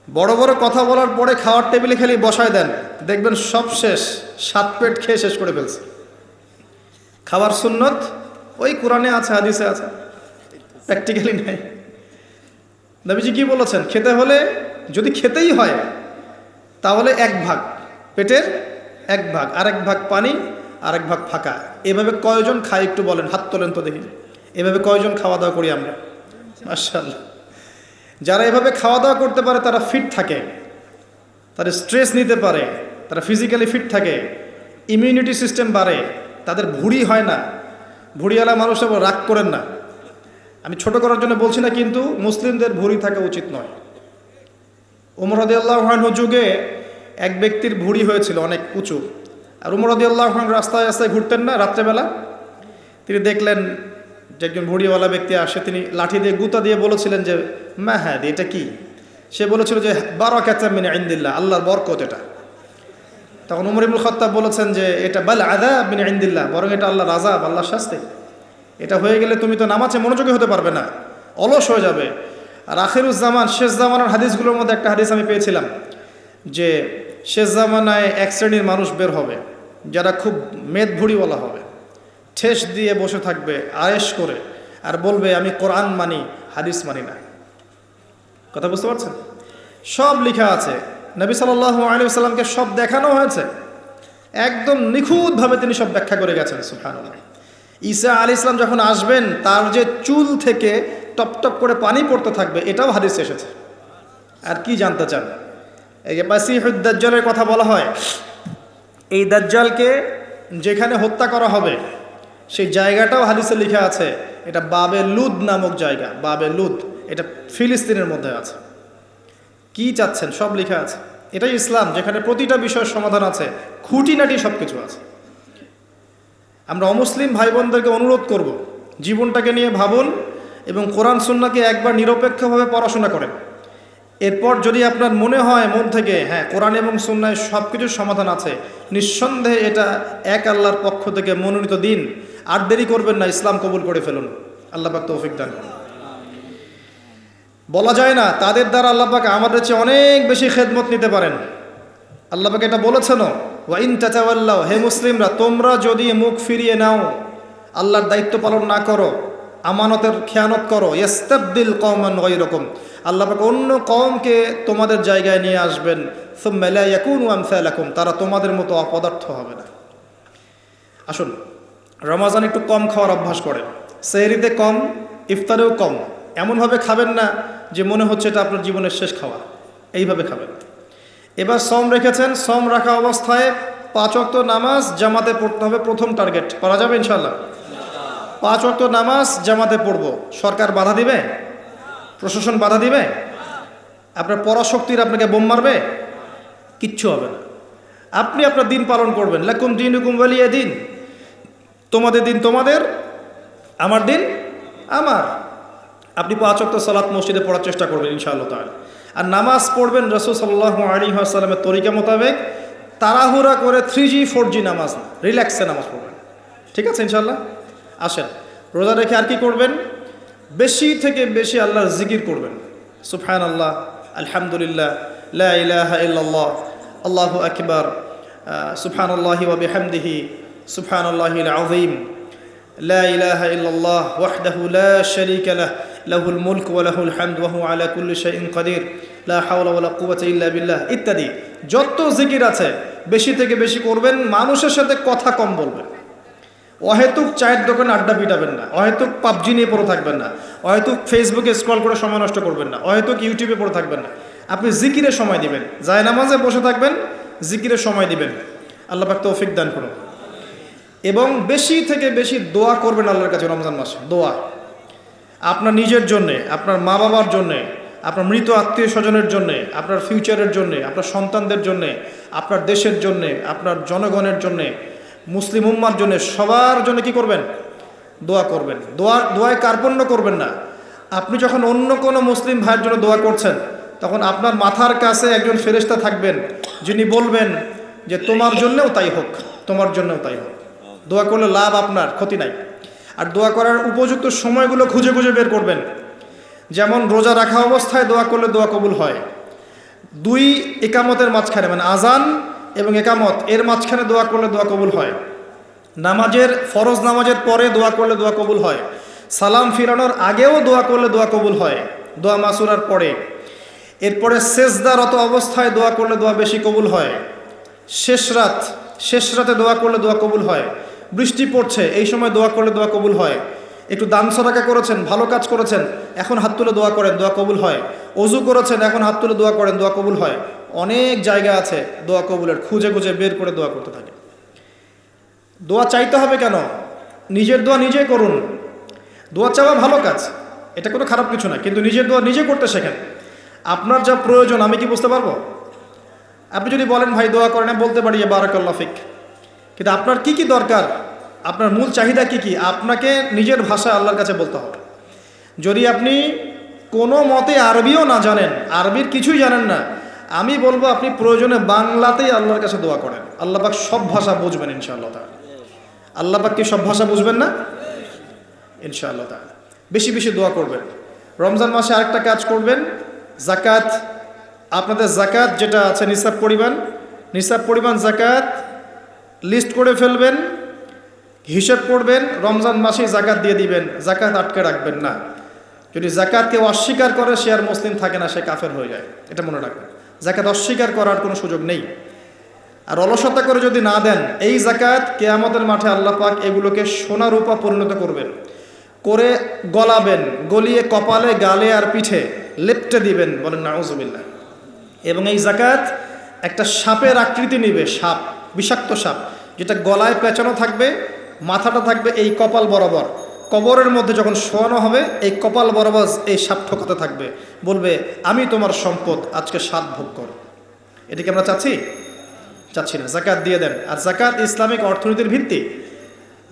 বড় বড় কথা বলার পরে খাওয়ার টেবিলে খালি বসায় দেন, দেখবেন সব শেষ, 7 পেট খেয়ে শেষ করে ফেলছে। খাওয়ার সুন্নত ওই কোরআনে আছে, হাদিসে আছে, প্র্যাকটিক্যালি নাই। নবীজি কি বলেছেন? খেতে হলে, যদি খেতেই হয় তাহলে 1 ভাগ, পেটের 1 ভাগ, আর 1 ভাগ পানি, আর 1 ভাগ ফাঁকা। এভাবে কয়জন খাই একটু বলেন, হাত তোলেন তো দেখি। এভাবে কয়জন খাওয়া দাওয়া করি আমরা? মাশাআল্লাহ। যারা এভাবে খাওয়া দাওয়া করতে পারে তারা ফিট থাকে, তারা স্ট্রেস নিতে পারে, তারা ফিজিক্যালি ফিট থাকে, ইমিউনিটি সিস্টেম বাড়ে, তাদের ভুঁড়ি হয় না। ভুঁড়িওয়ালা মানুষরা রাগ করেন না, আমি ছোট করার জন্য বলছি না, কিন্তু মুসলিমদের ভুঁড়ি থাকা উচিত নয়। ওমর রাদিয়াল্লাহু আনহু যুগে এক ব্যক্তির ভুঁড়ি হয়েছিল অনেক উঁচু, আর ওমর রাদিয়াল্লাহু আনহু রাস্তায় রাস্তায় ঘুরতেন না রাত্রেবেলা। তিনি দেখলেন যে একজন ভুঁড়িওয়ালা ব্যক্তি আসে, তিনি লাঠি দিয়ে গুতা দিয়ে বলেছিলেন যে মা হ্যাঁ এটা কি? সে বলেছিল যে বারাকাতুম মিন ইনদিল্লাহ, আল্লাহর বরকত এটা। তখন ওমর ইবনে খাত্তাব বলেছেন যে এটা বাল আযাব মিন ইনদিল্লাহ, বরং এটা আল্লাহর আযাব, আল্লাহর শাস্তি। এটা হয়ে গেলে তুমি তো নামাজে মনোযোগী হতে পারবে না, অলস হয়ে যাবে। আর আখিরুজ জামান, শেষ জামানার হাদিসগুলোর মধ্যে একটা হাদিস আমি পেয়েছিলাম যে শেষ জামানায় 1 শ্রেণীর মানুষ বের হবে যারা খুব মেদভুড়িওয়ালা হবে, ঠেস দিয়ে বসে থাকবে আয়েশ করে, আর বলবে আমি কোরআন মানি, হাদিস মানি না। কথা বুঝতে পারছেন? সব লেখা আছে, নবী সাল্লাল্লাহু আলাইহি ওয়াসাল্লামকে সব দেখানো হয়েছে, একদম নিখুঁতভাবে তিনি সব ব্যাখ্যা করে গেছেন। সুবহানাল্লাহ। ঈসা আলাইহিস সালাম যখন আসবেন, তার যে চুল থেকে টপ টপ করে পানি পড়তে থাকবে, এটাও হাদিসে এসেছে। আর কি জানতে চান? এই যে মাসিহুদ দাজ্জালের কথা বলা হয়, এই দাজ্জালকে যেখানে হত্যা করা হবে সেই জায়গাটাও হাদিসে লেখা আছে, এটা বাবে লুদ নামক জায়গা। বাবে লুদ, এটা ফিলিস্তিনের মধ্যে আছে। কি চাচ্ছেন? সব লেখা আছে। এটাই ইসলাম, যেখানে প্রতিটা বিষয়ের সমাধান আছে, খুঁটিনাটি সব কিছু আছে। আমরা অমুসলিম ভাই বোনদেরকে অনুরোধ করব, জীবনটাকে নিয়ে ভাবুন এবং কোরআন সুন্নাহকে একবার নিরপেক্ষভাবে পড়াশোনা করেন। এরপর যদি আপনার মনে হয় মন থেকে হ্যাঁ কোরআন এবং সুন্নায় সব কিছুর সমাধান আছে, নিঃসন্দেহে এটা এক আল্লাহর পক্ষ থেকে মনোনীত দিন। আর দেরি করবেন না, ইসলাম কবুল করে ফেলুন। আল্লাহ পাক তৌফিক দান করুন। বলা যায় না তাদের দ্বারা আল্লাহ পাক আমাদের চেয়ে অনেক বেশি খেদমত নিতে পারেন। আল্লাহ পাক এটা বলেছেন, ওয়া ইন তাতাওয়াল্লাউ, হে মুসলিমরা তোমরা যদি মুখ ফিরিয়ে নাও, আল্লাহর দায়িত্ব পালন না করো, আমানতের খেয়ানত করো, ইস্তাবদিল কওমান গায়রাকুম, আল্লাহ পাক অন্য কওমকে তোমাদের জায়গায় নিয়ে আসবেন, সুম্মা লা ইয়াকুনু আমসালাকুম, তারা তোমাদের মতো অপদার্থ হবে না। আসুন, রমজান একটু কম খাওয়ার অভ্যাস করেন, সেহরিতে কম, ইফতারেও কম। এমনভাবে খাবেন না যে মনে হচ্ছে এটা আপনার জীবনের শেষ খাওয়া, এইভাবে খাবেন। এবার সম রেখেছেন, সম রাখা অবস্থায় 5 ওয়াক্ত নামাজ জামাতে পড়তে হবে, প্রথম টার্গেট। পারা যাবে ইনশাআল্লাহ? 5 ওয়াক্ত নামাজ জামাতে পড়ব। সরকার বাধা দিবে? প্রশাসন বাধা দিবে? আপনার পরাশক্তির আপনাকে বোম মারবে? কিচ্ছু হবে না। আপনি আপনার দিন পালন করবেন। লাকুম দীনুকুম ওয়ালিয়া দিন, তোমাদের দিন তোমাদের, আমার দিন আমার। আপনি 5 ওয়াক্ত সালাত মসজিদে পড়ার চেষ্টা করবেন ইনশাআল্লাহ তাআলা। আর নামাজ পড়বেন রাসূল সাল্লাল্লাহু আলাইহি ওয়াসাল্লামের তরিকা মোতাবেক, তাড়াহুড়া করে 3G 4G নামাজ না, রিল্যাক্সে নামাজ পড়বেন। ঠিক আছে ইনশাআল্লাহ? আসেন, রোজা রেখে আর কি করবেন? বেশি থেকে বেশি আল্লাহর জিকির করবেন। সুবহানাল্লাহ, আলহামদুলিল্লাহ, লা ইলাহা ইল্লাল্লাহ, আল্লাহু আকবার, সুবহানাল্লাহি ওয়া বিহামদিহি, সুবহানাল্লাহিল আযীম, লা ইলাহা ইল্লাল্লাহ ওয়াহদাহু লা শারীকা লাহ, লাহুল মুলক ওয়া লাহুল হামদ ওয়া হুয়া আলা কুল্লি শাইইন কাদির, লা হাওলা ওয়া লা কুওয়াতা ইল্লা বিল্লাহ ইত্যাদি যত জিকির আছে বেশি থেকে বেশি করবেন। মানুষের সাথে কথা কম বলবেন। অহেতুক চায়ের দোকানে আড্ডা পিটাবেন না, অহেতুক পাবজি নিয়ে পড়ে থাকবেন না, অহেতুক ফেসবুকে স্ক্রল করে সময় নষ্ট করবেন না, অহেতুক ইউটিউবে পড়ে থাকবেন না। আপনি জিকিরে সময় দিবেন, জায়নামাজে বসে থাকবেন, জিকিরে সময় দিবেন। আল্লাহ পাক তৌফিক দান করুন। এবং বেশি থেকে বেশি দোয়া করবেন আল্লাহর কাছে রমজান মাসে। দোয়া আপনার নিজের জন্যে, আপনার মা বাবার জন্যে, আপনার মৃত আত্মীয় স্বজনের জন্যে, আপনার ফিউচারের জন্যে, আপনার সন্তানদের জন্যে, আপনার দেশের জন্যে, আপনার জনগণের জন্যে, মুসলিম উম্মার জন্য, সবার জন্য কি করবেন? দোয়া করবেন। দোয়ায় কার্পণ্য করবেন না। আপনি যখন অন্য কোনো মুসলিম ভাইয়ের জন্য দোয়া করছেন, তখন আপনার মাথার কাছে একজন ফেরেশতা থাকবেন, যিনি বলবেন যে তোমার জন্যও তাই হোক, তোমার জন্যও তাই হোক। দোয়া করলে লাভ আপনার, ক্ষতি নাই। আর দোয়া করার উপযুক্ত সময়গুলো খুঁজে খুঁজে বের করবেন। যেমন রোজা রাখা অবস্থায় দোয়া করলে দোয়া কবুল হয়। 2 একামতের মাঝখানে, মানে আজান এবং একামত এর মাঝখানে দোয়া করলে দোয়া কবুল হয়। নামাজের, ফরজ নামাজের পরে দোয়া করলে দোয়া কবুল হয়। সালাম ফিরানোর আগেও দোয়া করলে দোয়া কবুল হয়, দোয়া মাসুরার পরে। এরপরে সেজদারত অবস্থায় দোয়া করলে দোয়া বেশি কবুল হয়। শেষ রাতে দোয়া করলে দোয়া কবুল হয়। বৃষ্টি পড়ছে, এই সময় দোয়া করলে দোয়া কবুল হয়। একটু দান সদকা করেছেন, ভালো কাজ করেছেন, এখন হাত তুলে দোয়া করেন, দোয়া কবুল হয়। ওযু করেছেন, এখন হাত তুলে দোয়া করেন, দোয়া কবুল হয়। অনেক জায়গা আছে দোয়া কবুলের, খুঁজে খুঁজে বের করে দোয়া করতে থাকে। দোয়া চাইতে হবে কেন? নিজের দোয়া নিজেই করুন। দোয়া চাওয়া ভালো কাজ, এটা কোনো খারাপ কিছু না, কিন্তু নিজের দোয়া নিজে করতে শেখেন। আপনার যা প্রয়োজন আমি কি বুঝতে পারবো? আপনি যদি বলেন ভাই দোয়া করেন, বলতে পারি বারাকাল্লাহ ফিক, কিন্তু আপনার কি কি দরকার, আপনার মূল চাহিদা কি কি, আপনাকে নিজের ভাষায় আল্লাহর কাছে বলতে হবে। যদি আপনি কোনো মতে আরবিও না জানেন, আরবির কিছুই জানেন না, আমি বলবো আপনি প্রয়োজনে বাংলাতেই আল্লাহর কাছে দোয়া করেন। আল্লাহ পাক সব ভাষা বুঝবেন ইনশাআল্লাহ তাআলা। আল্লাহ পাক কি সব ভাষা বুঝবেন না? ইনশাআল্লাহ তাআলা। বেশি বেশি দোয়া করবেন। রমজান মাসে আরেকটা কাজ করবেন, যাকাত। আপনাদের যাকাত যেটা আছে নিসাব পরিমাণ যাকাত লিস্ট করে ফেলবেন, হিসেব করবেন, রমজান মাসেই যাকাত দিয়ে দিবেন। যাকাত আটকে রাখবেন না। যদি যাকাত কেউ অস্বীকার করে, সে আর মুসলিম থাকে না, সে কাফের হয়ে যায়। এটা মনে রাখবেন। যাকাত অস্বীকার করার কোনো সুযোগ নেই। আর অলসতা করে যদি না দেন, এই যাকাত কিয়ামতের মাঠে আল্লাহ পাক এগুলোকে সোনা রূপা পরিণত করবেন, করে গলাবেন, গলিয়ে কপালে, গালে আর পিঠে লেপটে দিবেন, বলেন নাউজুবিল্লাহ। এবং এই যাকাত একটা সাপের আকৃতি নেবে, সাপ, বিষাক্ত সাপ, যেটা গলায় পেঁচানো থাকবে, মাথাটা থাকবে এই কপাল বরাবর। কবরের মধ্যে যখন শোয়ানো হবে, এই কপাল বরাবর এই সাপ ঠোকাতে থাকবে, বলবে আমি তোমার সম্পদ, আজকে স্বাদ ভোগ করো। এটাকে আমরা চাচ্ছি না। যাকাত দিয়ে দেন। আর যাকাত ইসলামিক অর্থনীতির ভিত্তি।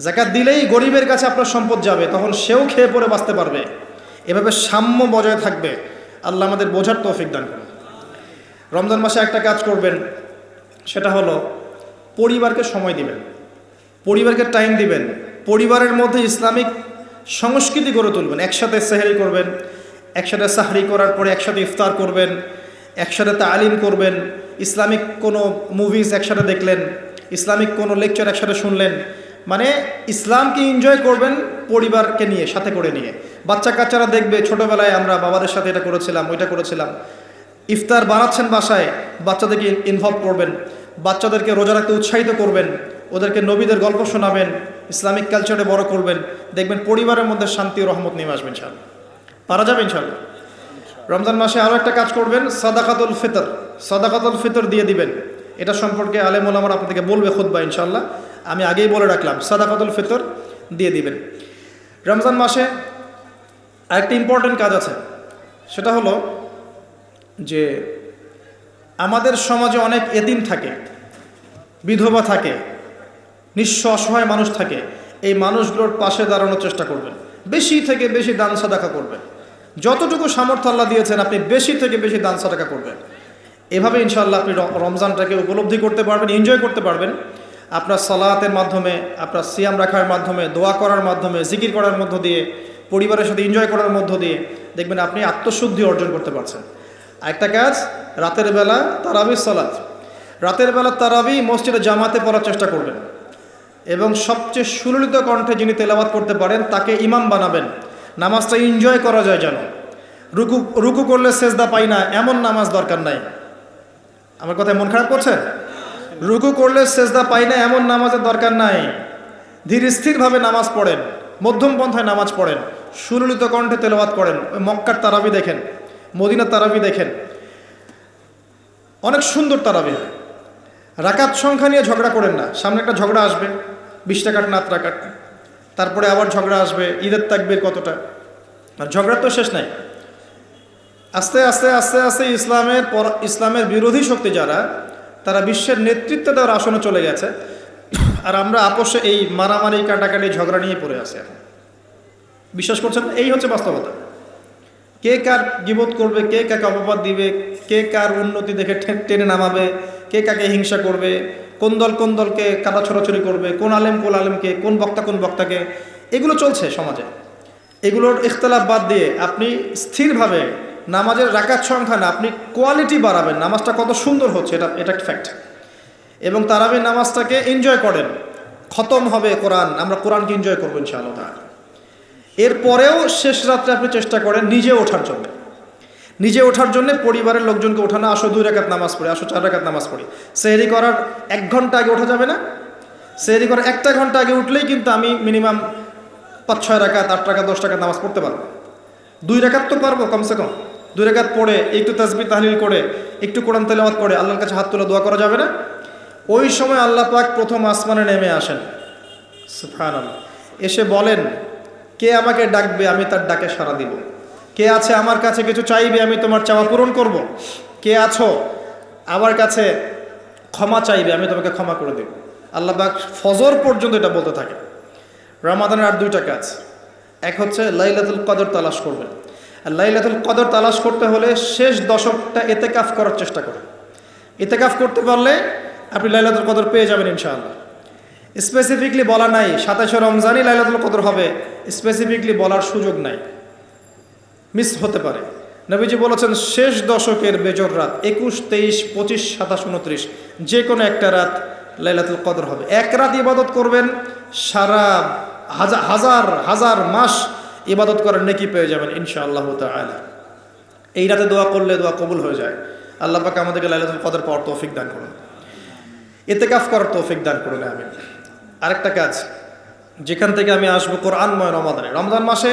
যাকাত দিলেই গরিবের কাছে আপনার সম্পদ যাবে, তখন সেও খেয়ে পরে বাঁচতে পারবে। এভাবে সাম্য বজায় থাকবে। আল্লাহ আমাদের বোঝার তৌফিক দান করুন। রমজান মাসে একটা কাজ করবেন, সেটা হলো পরিবারকে সময় দিবেন, পরিবারকে টাইম দিবেন। পরিবারের মধ্যে ইসলামিক সংস্কৃতি গড়ে তুলবেন। একসাথে সেহরি করবেন, একসাথে সাহরি করার পরে একসাথে ইফতার করবেন, একসাথে তালিম করবেন, ইসলামিক কোনো মুভিজ একসাথে দেখলেন, ইসলামিক কোনো লেকচার একসাথে শুনলেন। মানে ইসলামকে এনজয় করবেন পরিবারকে নিয়ে, সাথে করে নিয়ে। বাচ্চা কাচ্চারা দেখবে ছোটোবেলায় আমরা বাবাদের সাথে এটা করেছিলাম, ওইটা করেছিলাম। ইফতার বানাচ্ছেন বাসায়, বাচ্চাদেরকে ইনভলভ করবেন, বাচ্চাদেরকে রোজা রাখতে উৎসাহিত করবেন, ওদেরকে নবীদের গল্প শোনাবেন, ইসলামিক কালচারে বড় করবেন। দেখবেন পরিবারের মধ্যে শান্তি ও রহমত নেমে আসবে ইনশাআল্লাহ। পারা যাবে ইনশাআল্লাহ। রমজান মাসে আরও একটা কাজ করবেন, সাদাকাতুল ফিতর দিয়ে দিবেন। এটা সম্পর্কে আলেম ওলামারা আপনাদেরকে বলবে খুতবা ইনশাআল্লাহ, আমি আগেই বলে রাখলাম, সাদাকাতুল ফিতর দিয়ে দিবেন। রমজান মাসে আরেকটা ইম্পর্টেন্ট কাজ আছে, সেটা হলো যে আমাদের সমাজে অনেক এতিম থাকে, বিধবা থাকে, নিঃস্ব অসহায় মানুষ থাকে। এই মানুষগুলোর পাশে দাঁড়ানোর চেষ্টা করবেন। বেশি থেকে বেশি দান সাদাকা করবেন। যতটুকু সামর্থ্য আল্লাহ দিয়েছেন আপনি বেশি থেকে বেশি দান সাদাকা করবেন। এভাবে ইনশাআল্লাহ আপনি রমজানটাকে উপলব্ধি করতে পারবেন, এনজয় করতে পারবেন। আপনার সালাতের মাধ্যমে, আপনার সিয়াম রাখার মাধ্যমে, দোয়া করার মাধ্যমে, জিকির করার মধ্য দিয়ে, পরিবারের সাথে এনজয় করার মধ্য দিয়ে দেখবেন আপনি আত্মশুদ্ধি অর্জন করতে পারছেন। আরেকটা কাজ, রাতের বেলা তারাবি সালাত, রাতের বেলা তারাবি মসজিদে জামাতে পড়ার চেষ্টা করবেন এবং সবচেয়ে সুললিত কণ্ঠে যিনি তেলাওয়াত করতে পারেন তাকে ইমাম বানাবেন। নামাজটা এনজয় করা যায় যেন, রুকু করলে সেজদা পাই না এমন নামাজ দরকার নাই। আমার কথায় মন খারাপ করছেন? রুকু করলে সেজদা পাই না এমন নামাজের দরকার নাই। ধীর স্থিরভাবে নামাজ পড়েন, মধ্যম পন্থায় নামাজ পড়েন, সুললিত কণ্ঠে তেলাওয়াত করেন। ওই মক্কার তারাবি দেখেন, মদিনার তারাবি দেখেন, অনেক সুন্দর তারাবি। রাকাত সংখ্যা নিয়ে ঝগড়া করেন না। সামনে একটা ঝগড়া আসবে, 20 টাকার না 8 টাকার, তারপরে আবার ঝগড়া আসবে ঈদের তাকবীর কতটা, আর ঝগড়ার তো শেষ নাই। আস্তে আস্তে আস্তে আস্তে ইসলামের বিরোধী শক্তি যারা, তারা বিশ্বের নেতৃত্ব দেওয়ার আসনে চলে গেছে, আর আমরা আপোষে এই মারামারি কাটাকাটি ঝগড়া নিয়ে পড়ে আছি এখন। বিশ্বাস করছেন? এই হচ্ছে বাস্তবতা। কে কার গীবত করবে, কে কাকে অপবাদ দিবে, কে কার উন্নতি দেখে টেনে নামাবে, কে কাকে হিংসা করবে, কোন দলকে কাটা ছড়াছড়ি করবে, কোন আলেমকে, কোন বক্তাকে, এগুলো চলছে সমাজে। এগুলোর ইখতলাফ বাদ দিয়ে আপনি স্থিরভাবে নামাজের রাকাত সংখ্যা না, আপনি কোয়ালিটি বাড়াবেন। নামাজটা কত সুন্দর হচ্ছে এটা একটা ফ্যাক্ট। এবং তারাবির নামাজটাকে এনজয় করেন। খতম হবে কোরআন, আমরা কোরআনকে এনজয় করবো ইনশাআল্লাহ তাআলা। এরপরেও শেষ রাত্রে আপনি চেষ্টা করেন নিজে ওঠার জন্য পরিবারের লোকজনকে ওঠানো। আসো 2 রাকাত নামাজ পড়ি, আসো 4 রাকাত নামাজ পড়ি। সেহরি করার 1 ঘন্টা আগে ওঠা যাবে না? সেহরি করার 1টা ঘন্টা আগে উঠলেই কিন্তু আমি মিনিমাম 5-6 রাকাত, 8 রাকাত, 10 রাকাত নামাজ পড়তে পারবো। 2 রাকাত তো পারবো কমসে কম। 2 রাকাত পড়ে একটু তাসবিহ তাহলিল করে, একটু কোরআন তেলাওয়াত করে আল্লাহর কাছে হাত তুলে দোয়া করা যাবে না? ওই সময় আল্লাহ পাক প্রথম আসমানে নেমে আসেন, সুবহানাল্লাহ। এসে বলেন, কে আমাকে ডাকবে, আমি তার ডাকে সাড়া দিব। কে আছে আমার কাছে কিছু চাইবে, আমি তোমার চাওয়া পূরণ করব। কে আছো আমার কাছে ক্ষমা চাইবে, আমি তোমাকে ক্ষমা করে দেব। আল্লাহ পাক ফজর পর্যন্ত এটা বলতে থাকে। রমাদানের আর 2টা কাজ। এক হচ্ছে লাইলাতুল কদর তালাশ করবেন। আর লাইলাতুল কদর তালাশ করতে হলে শেষ দশকটা ইতিকাফ করার চেষ্টা করুন। ইতিকাফ করতে পারলে আপনি লাইলাতুল কদর পেয়ে যাবেন ইনশাআল্লাহ। স্পেসিফিকলি বলা নাই 27শে রমজানই লাইলাতুল কদর হবে, স্পেসিফিকলি বলার সুযোগ নাই, মিস হতে পারে। নবীজি বলেছেন শেষ দশকের বেজর রাত 21, 23, 25, 27, 29 যে কোনো একটা রাত লাইলাতুল কদর হবে। এক রাত ইবাদত করবেন, সারা হাজার মাস ইবাদত করার নেকি পেয়ে যাবেন ইনশাআল্লাহ তাআলা। এই রাতে দোয়া করলে দোয়া কবুল হয়ে যায়। আল্লাহ পাক আমাদেরকে লাইলাতুল কদর পাওয়ার তৌফিক দান করুন, ইতিকাফ করার তৌফিক দান করুন, আমিন। আরেকটা কাজ যেখান থেকে আমি আসবো, কোরআনময় রমজান মাসে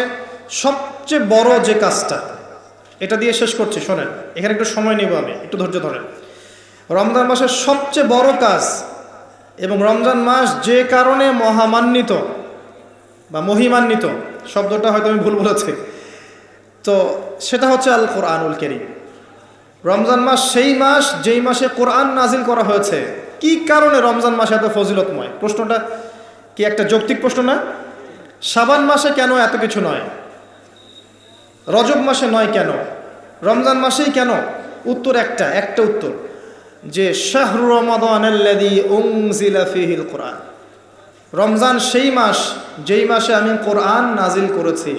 সবচেয়ে বড় যে কাজটা, এটা দিয়ে শেষ করছি, শোনেন। এখানে একটু সময় নেব আমি, একটু ধৈর্য ধরেন। রমজান মাসের সবচেয়ে বড় কাজ এবং রমজান মাস যে কারণে মহামান্বিত বা মহিমান্বিত, শব্দটা হয়তো আমি ভুল বলেছি, তো সেটা হচ্ছে আল কোরআনুল কারীম। রমজান মাস সেই মাস যেই মাসে কোরআন নাজিল করা হয়েছে। কি কারণে রমজান মাসে এত ফজিলতময়? প্রশ্নটা কি একটা যৌক্তিক প্রশ্ন না? শাবান মাসে কেন এত কিছু নয়? রজব মাসে নয় কেন? রমজান মাসেই কেন? উত্তর একটা উত্তর, যে শাহরু রমাদানাল্লাযী উনজিলা ফীহিল কোরআন। রমজান সেই মাস যেই মাসে আমি কোরআন নাজিল করেছি।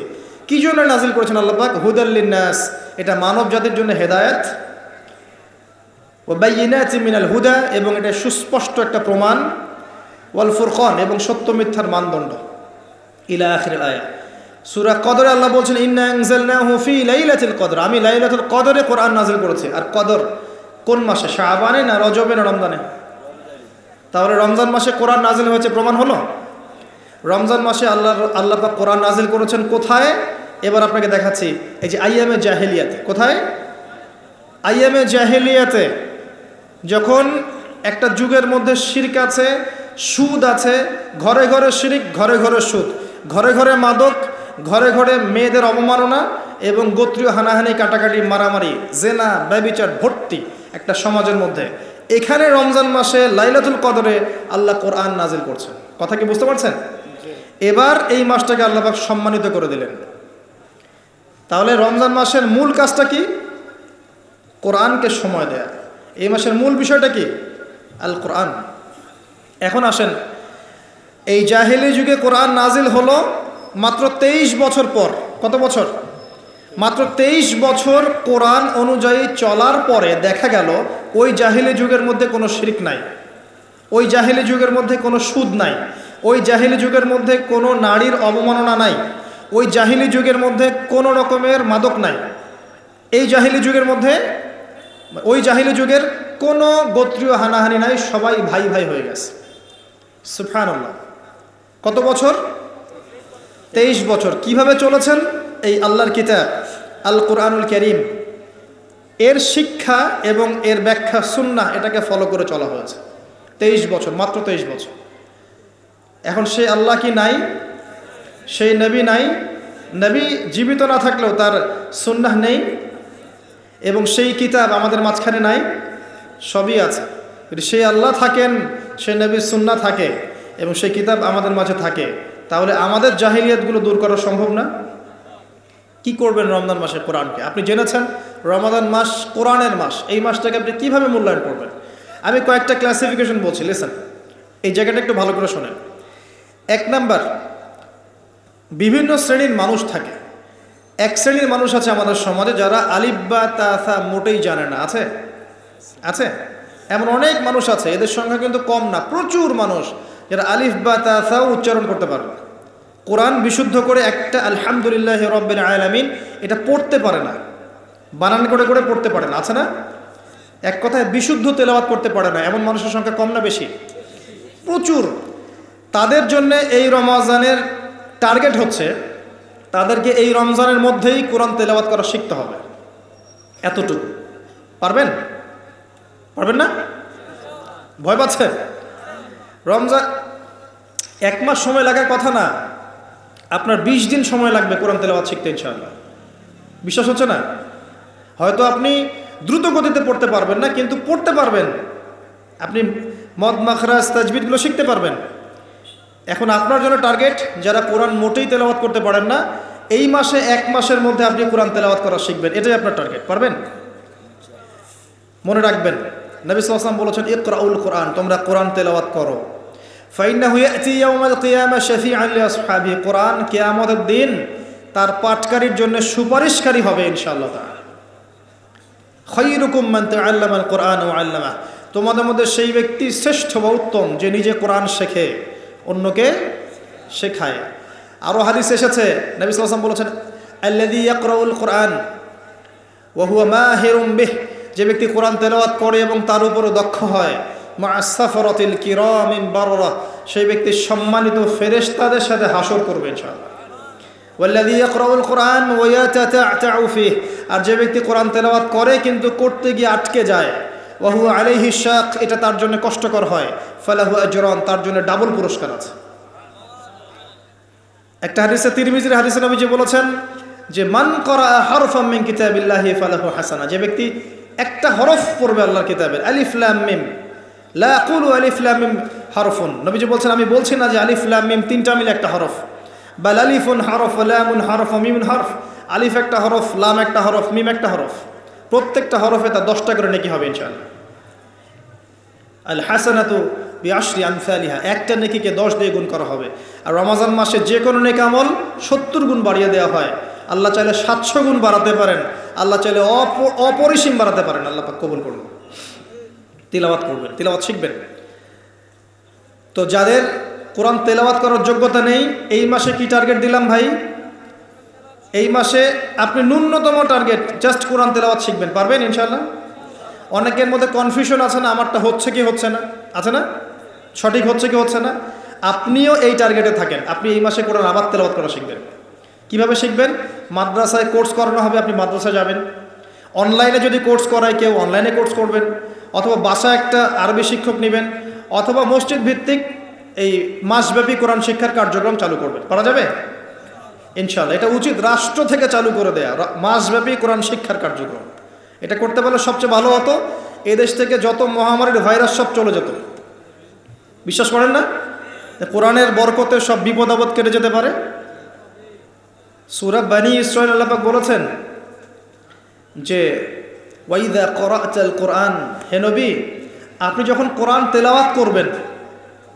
কি জন্য নাজিল করেছেন আল্লাহ পাক? হুদাল লিন্নাস, এটা মানব জাতির জন্য হেদায়েত, ওয়া বাইয়িনাতিন মিনাল হুদা, এবং এটা সুস্পষ্ট একটা প্রমাণ, ওয়াল ফুরকান, এবং সত্য মিথ্যার মানদণ্ড, ইলা আখিরিল আয়াত। সূরা কদরে আল্লাহ বলছেন ইন্না আনজালনাহু ফি লাইলাতুল কদর, আমি লাইলাতুল কদরে কোরআন নাজিল করেছি। আর কদর কোন মাসে? শাবানে না রজবে না রমজানে? তাহলে রমজান মাসে কোরআন নাজিল হয়েছে, প্রমাণ হলো। রমজান মাসে আল্লাহ পাক কোরআন নাজিল করেছেন কোথায়? এবার আপনাকে দেখাচ্ছি। এই যে আইয়ামে জাহেলিয়াতে। কোথায়? আইয়ামে জাহেলিয়াতে, যখন একটা যুগের মধ্যে শিরক আছে, সুদ আছে, ঘরে ঘরে শিরক, ঘরে ঘরে সুদ, ঘরে ঘরে মাদক, ঘরে ঘরে মেয়েদের অবমাননা এবং গোত্রীয় হানাহানি, কাটাকাটি, মারামারি, জেনা, ব্যভিচার ভর্তি একটা সমাজের মধ্যে। এখানে রমজান মাসে লাইলাতুল কদরে আল্লাহ কোরআন নাজিল করছেন। কথা কি বুঝতে পারছেন? এবার এই মাসটাকে আল্লাহ পাক সম্মানিত করে দিলেন। তাহলে রমজান মাসের মূল কাজটা কি? কোরআনকে সময় দেয়া। এই মাসের মূল বিষয়টা কি? আল কোরআন। এখন আসেন, এই জাহেলি যুগে কোরআন নাজিল হলো মাত্র 23 বছর পর। কত বছর? মাত্র 23 বছর কোরআন অনুযায়ী চলার পরে দেখা গেল ওই জাহেলি যুগের মধ্যে কোনো শিরক নাই, ওই জাহেলি যুগের মধ্যে কোনো সুদ নাই, ওই জাহেলি যুগের মধ্যে কোনো নারীর অবমাননা নাই, ওই জাহেলি যুগের মধ্যে কোনো রকমের মাদক নাই, এই জাহেলি যুগের মধ্যে, ওই জাহেলি যুগের কোনো গোত্রীয় হানাহানি নাই, সবাই ভাই ভাই হয়ে গেছে। সুবহানাল্লাহ। কত বছর? 23 বছর। কিভাবে চলেছেন? এই আল্লাহর কিতাব আল কোরআনুল কারীম, এর শিক্ষা এবং এর ব্যাখ্যা সুন্নাহ, এটাকে ফলো করে চলা হয়েছে 23 বছর, মাত্র 23 বছর। এখন সেই আল্লাহ কি নাই? সেই নবী নাই? নবী জীবিত না থাকলেও তার সুন্নাহ নেই, এবং সেই কিতাব আমাদের মাঝখানে নাই? সবই আছে। যদি সেই আল্লাহ থাকেন, সেই নবীর সুন্নাহ থাকে এবং সেই কিতাব আমাদের মাঝে থাকে, তাহলে আমাদের জাহিলিয়াতগুলো দূর করা সম্ভব না? কি করবেন রমজান মাসে কোরআনকে? আপনি জেনেছেন রমাদান মাস কোরআনের মাস, এই মাসটাকে আপনি কিভাবে মূল্যায়ন করবেন? আমি কয়েকটা ক্লাসিফিকেশন বলছি, লিসেন, এই জায়গাটা একটু ভালো করে শোনেন। 1 নাম্বার, বিভিন্ন শ্রেণীর মানুষ থাকে। এক শ্রেণীর মানুষ আছে আমাদের সমাজে যারা আলিফ বা তা মোটেই জানে না। আছে? আছে? এমন অনেক মানুষ আছে, এদের সংখ্যা কিন্তু কম না, প্রচুর মানুষ যারা আলিফ বা তা উচ্চারণ করতে পারে না। কোরআন বিশুদ্ধ করে একটা আলহামদুলিল্লাহ রাব্বিল আলামিন এটা পড়তে পারে না, বানান করে করে পড়তে পারে না। আছে না? এক কথায় বিশুদ্ধ তেলাওয়াত করতে পারে না, এমন মানুষের সংখ্যা কম না বেশি? প্রচুর। তাদের জন্য এই রমজানের টার্গেট হচ্ছে তাদেরকে এই রমজানের মধ্যেই কোরআন তেলাওয়াত করা শিখতে হবে। এতটুকু পারবেন? পারবেন না? ভয় পাচ্ছে? রমজান 1 মাস সময় লাগার কথা না, আপনার 20 দিন সময় লাগবে কোরআন তেলাওয়াত শিখতে ইনশাআল্লাহ। বিশ্বাস হচ্ছে না? হয়তো আপনি দ্রুত গতিতে পড়তে পারবেন না, কিন্তু পড়তে পারবেন। আপনি মদ মাখরাজ তাজবিদগুলো শিখতে পারবেন। এখন আপনার জন্য টার্গেট যারা কোরআন মোটেই তেলাওয়াত করতে পারেন না, এই মাসে 1 মাসের মধ্যে আপনি কোরআন তেলাওয়াত করা শিখবেন, এটাই আপনার টার্গেট। পারবেন? মনে রাখবেন, নবী সাল্লাল্লাহু আলাইহি ওয়াসাল্লাম বলেছেন ইকরাউল কোরআন, তোমরা কোরআন তেলাওয়াত করো। ফাইন্নাহু ইয়াতি ইয়াউমাল কিয়ামা শাফিআন লিআসহাবিহি, কোরআন কিয়ামতের দিন তার পাঠকারীর জন্য সুপারিশকারী হবে ইনশাআল্লাহ তাআলা। খায়রুকুম মান তাআল্লামাল কোরআন ওয়া আল্লামা, তোমাদের মধ্যে সেই ব্যক্তি শ্রেষ্ঠ বা উত্তম যে নিজে কোরআন শেখে, অন্যকে শেখায়। আরও হাদিস এসেছে, নবী সাল্লাল্লাহু আলাইহি ওয়াসাল্লাম বলেছেন আল্লাযী ইয়াকরাউল কোরআন ওয়া হুয়া মাহিরুম বিহি, যে ব্যক্তি কোরআন তেলাওয়াত করে এবং তার উপরে দক্ষ হয়, মা'আস সাফরাতিল কিরামিল বাররা, সেই ব্যক্তি সম্মানিত ফেরেশতাদের সাথে হাসর করবে ইনশাআল্লাহ। ওয়াল্লাযী ইয়াকরাউল কোরআন ওয়া ইয়াতাতা'তাউ ফিহি, আর যে ব্যক্তি কোরআন তেলাওয়াত করে কিন্তু করতে গিয়ে আটকে যায়, ওয়া হুয়া আলাইহি শাক, এটা তার জন্য কষ্টকর হয়, ফালাহু আজরান, তার জন্য ডাবল পুরস্কার আছে। একটা হাদিসে, তিরমিজির হাদিসে নবীজি বলেছেন যে মান করা হারফাম মিন কিতাবিল্লাহি ফালাহু হাসানা, যে ব্যক্তি একটা হরফ পড়বে আল্লাহর কিতাবের, আলিফ লাম মিম, লা আকুলু আলিফ লাম মিম হারফুন, নবীজি বলছেন আমি বলছি না যে আলিফ লাম মিম তিনটা মিলে একটা হরফ, বাল আলিফুন হরফ, লামুন হরফ, মিমুন হরফ, আলিফ একটা হরফ, লাম একটা হরফ, মিম একটা হরফ, প্রত্যেকটা হরফে তার 10টা করে নেকি হবে ইনশাআল্লাহ। আল হাসানাতু বিআশরি আমসালিহা, একটা নেকিকে 10 দিয়ে গুণ করা হবে। আর রমজান মাসে যে কোনো নেক আমল 70 গুণ বাড়িয়ে দেওয়া হয়। আল্লাহ চাইলে 700 গুণ বাড়াতে পারেন, আল্লাহ চাইলে অপরিসীম বাড়াতে পারেন। আল্লাহ পাক কবুল করুন। তিলাওয়াত করবেন, তিলাওয়াত শিখবেন। তো যাদের কোরআন তেলাওয়াত করার যোগ্যতা নেই, এই মাসে কি টার্গেট দিলাম ভাই? এই মাসে আপনি ন্যূনতম টার্গেট জাস্ট কোরআন তেলাওয়াত শিখবেন, পারবেন ইনশাআল্লাহ? অনেকের মধ্যে কনফিউশন আছে না, আমারটা হচ্ছে কি হচ্ছে না, আছে না, সঠিক হচ্ছে কি হচ্ছে না। আপনিও এই টার্গেটে থাকেন, আপনি এই মাসে কোরআন আবার তেলাওয়াত করা শিখবেন। কিভাবে শিখবেন? মাদ্রাসায় কোর্স করানো হবে, আপনি মাদ্রাসায় যাবেন। অনলাইনে যদি কোর্স করায় কেউ, অনলাইনে কোর্স করবেন, অথবা বাসায় একটা আরবি শিক্ষক নেবেন, অথবা মসজিদ ভিত্তিক এই মাসব্যাপী কোরআন শিক্ষার কার্যক্রম চালু করবেন। পারা যাবে ইনশাআল্লাহ। এটা উচিত রাষ্ট্র থেকে চালু করে দেয়া মাসব্যাপী কোরআন শিক্ষার কার্যক্রম। এটা করতে পারলে সবচেয়ে ভালো হতো, এদেশ থেকে যত মহামারীর ভাইরাস সব চলে যেত। বিশ্বাস করেন না কোরআনের বরকতে সব বিপদ আপদ কেটে যেতে পারে? সূরা বনী ইসরাঈল আল্লাহ পাক বলেছেন যে ওয়াইদা ক্বরা'তাল কুরআন, হে নবী আপনি যখন কোরআন তেলাওয়াত করবেন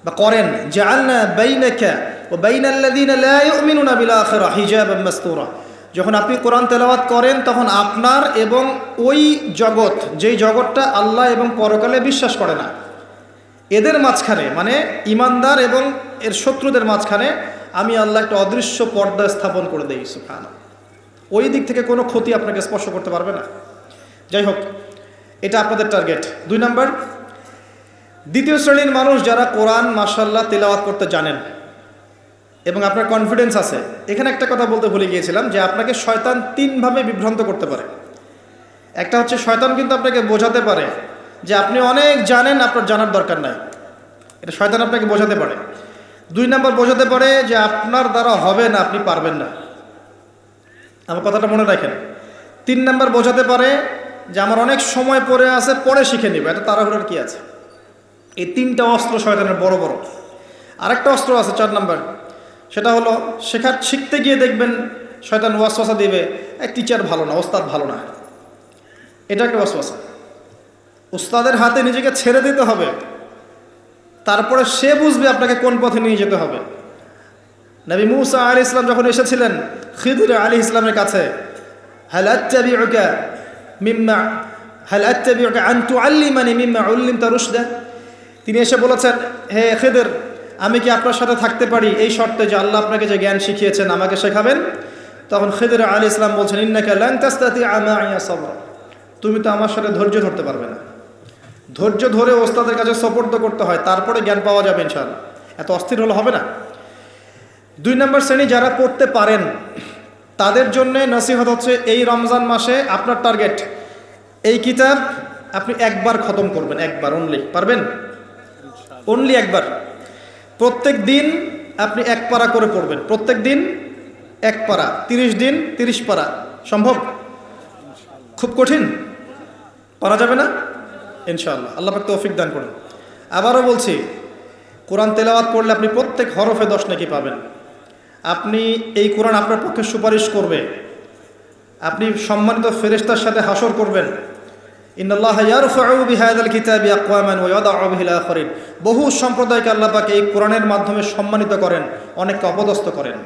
বা করেন, জাআলনা বাইনাকা ওয়া বাইনাল্লাযীনা লা ইউমিনুনা বিল আখিরাহ হিজাবাম মাসতুরা, যখন আপনি কোরআন তেলাওয়াত করেন তখন আপনার এবং ওই জগৎ, যেই জগৎটা আল্লাহ এবং পরকালে বিশ্বাস করে না, এদের মাঝখানে মানে ইমানদার এবং এর শত্রুদের মাঝখানে আমি আল্লাহ একটা অদৃশ্য পর্দা স্থাপন করে দেই। সুবহানাল্লাহ। ওই দিক থেকে কোনো ক্ষতি আপনাকে স্পর্শ করতে পারবে না। যাই হোক, এটা আপনাদের টার্গেট। 2 নাম্বার, দ্বিতীয় শ্রেণীর মানুষ যারা কোরআন মাশাআল্লাহ তেলাওয়াত করতে জানেন এবং আপনার কনফিডেন্স আছে। এখানে একটা কথা বলতে ভুলে গিয়েছিলাম যে আপনাকে শয়তান 3 ভাবে বিভ্রান্ত করতে পারে। একটা হচ্ছে শয়তান কিন্তু আপনাকে বোঝাতে পারে যে আপনি অনেক জানেন, আপনার জানার দরকার নাই। এটা শয়তান আপনাকে বোঝাতে পারে। 2 নাম্বার বোঝাতে পারে যে আপনার দ্বারা হবে না, আপনি পারবেন না। আমার কথাটা মনে রাখেন। 3 নাম্বার বোঝাতে পারে যে আমার অনেক সময় পড়ে আছে, পরে শিখে নিবে, এত তাড়াহুড়োর কি আছে। এই 3টা অস্ত্র শয়তানের বড় বড়। আরেকটা অস্ত্র আছে 4 নাম্বার, সেটা হলো শিখতে গিয়ে দেখবেন শয়তান ওয়াসওয়াসা দিবে, এক টিচার ভালো না, ওস্তাদ ভালো না। এটা একটা ওয়াসওয়াসা। উস্তাদের হাতে নিজেকে ছেড়ে দিতে হবে, তারপরে সে বুঝবে আপনাকে কোন পথে নিয়ে যেতে হবে। নবী মূসা আলাইহিস সালাম যখন এসেছিলেন খিদর আলাইহিস সালামের কাছে, হাল আত্তাবিউকা আন তুআল্লিমানি মিম্মা উল্লিমতা রুশদা, তিনি এসে বলেছেন, হে খিদর আমি কি আপনার সাথে থাকতে পারি এই শর্তে যে আল্লাহ আপনাকে যে জ্ঞান শিখিয়েছেন আমাকে শেখাবেন। তখন খিদর আলাইহিস সালাম বলছেন, ইন্নাকা লান তাস্তাতিআ মা'ইয়া সাবরা, তুমি তো আমার সাথে ধৈর্য ধরতে পারবে না। ধৈর্য ধরে ওস্তাদের কাছে সুপর্দ করতে হয়, তারপরে জ্ঞান পাওয়া যাবে ইনশাআল্লাহ। এত অস্থির হলে হবে না। 2 নম্বর শ্রেণী যারা পড়তে পারেন তাদের জন্য নসিহত হচ্ছে, এই রমজান মাসে আপনার টার্গেট এই কিতাব আপনি একবার খতম করবেন, একবার অনলি। পারবেন? অনলি একবার। প্রত্যেক দিন আপনি 1 পারা করে পড়বেন, প্রত্যেক দিন 1 পারা, 30 দিন 30 পারা। সম্ভব? খুব কঠিন? পারা যাবে না? ইনশাআল্লাহ। আল্লাহ পাক তৌফিক দান করুন। আবারও বলছি, কোরআন তেলাওয়াত করলে আপনি প্রত্যেক হরফে 10 নেকি পাবেন। আপনি এই কোরআন আপনার পক্ষে সুপারিশ করবে, আপনি সম্মানিত ফেরেশতার সাথে হাসর করবেন। ইন্নাল্লাহা ইয়ারফাউ বিহাযাল কিতাবি আকওয়ামান ওয়া ইয়াদাউ বিহিল আখারিন। বহু সম্প্রদায়কে আল্লাহ পাক এই কোরআনের মাধ্যমে সম্মানিত করেন, অনেককে অপদস্থ করেন।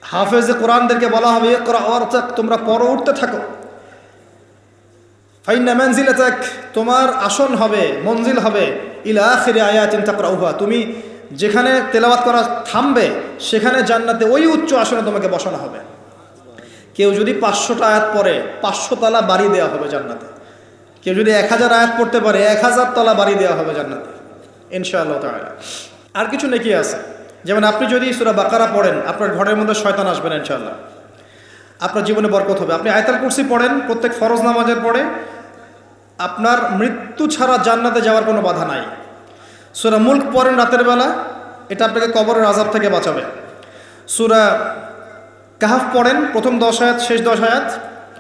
হাফেজে কোরআনদেরকে বলা হবে, ইকরা ওয়ারতাক, তোমরা পড়ো, উঠতে থাকো। ফাইন্না মানজিলাতাক, তোমার আসন হবে, মঞ্জিল হবে, ইলা আখিরি আয়াতিন তাকরাউহা, তুমি যেখানে তেলাওয়াত করা থামবে সেখানে জান্নাতে ওই উচ্চ আসনে তোমাকে বসানো হবে। কেউ যদি 500টা আয়াত পড়ে 500 তলা বাড়ি দেওয়া হবে জান্নাতে। কেউ যদি 1000 আয়াত পড়তে পারে 1000 তলা বাড়ি দেওয়া হবে জান্নাতে ইনশাআল্লাহ তাআলা। আর কিছু নেকি আছে, যেমন আপনি যদি সূরা বাকারা পড়েন আপনার ঘরের মধ্যে শয়তান আসবে না ইনশাআল্লাহ, আপনার জীবনে বরকত হবে। আপনি আয়াতুল কুরসি পড়েন প্রত্যেক ফরজ নামাজের পরে, আপনার মৃত্যু ছাড়া জান্নাতে যাওয়ার কোনো বাধা নাই। সূরা মুলক পড়েন রাতের বেলা, এটা আপনাকে কবরের আযাব থেকে বাঁচাবে। সূরা কাহফ পড়েন প্রথম 10 আয়াত শেষ 10 আয়াত।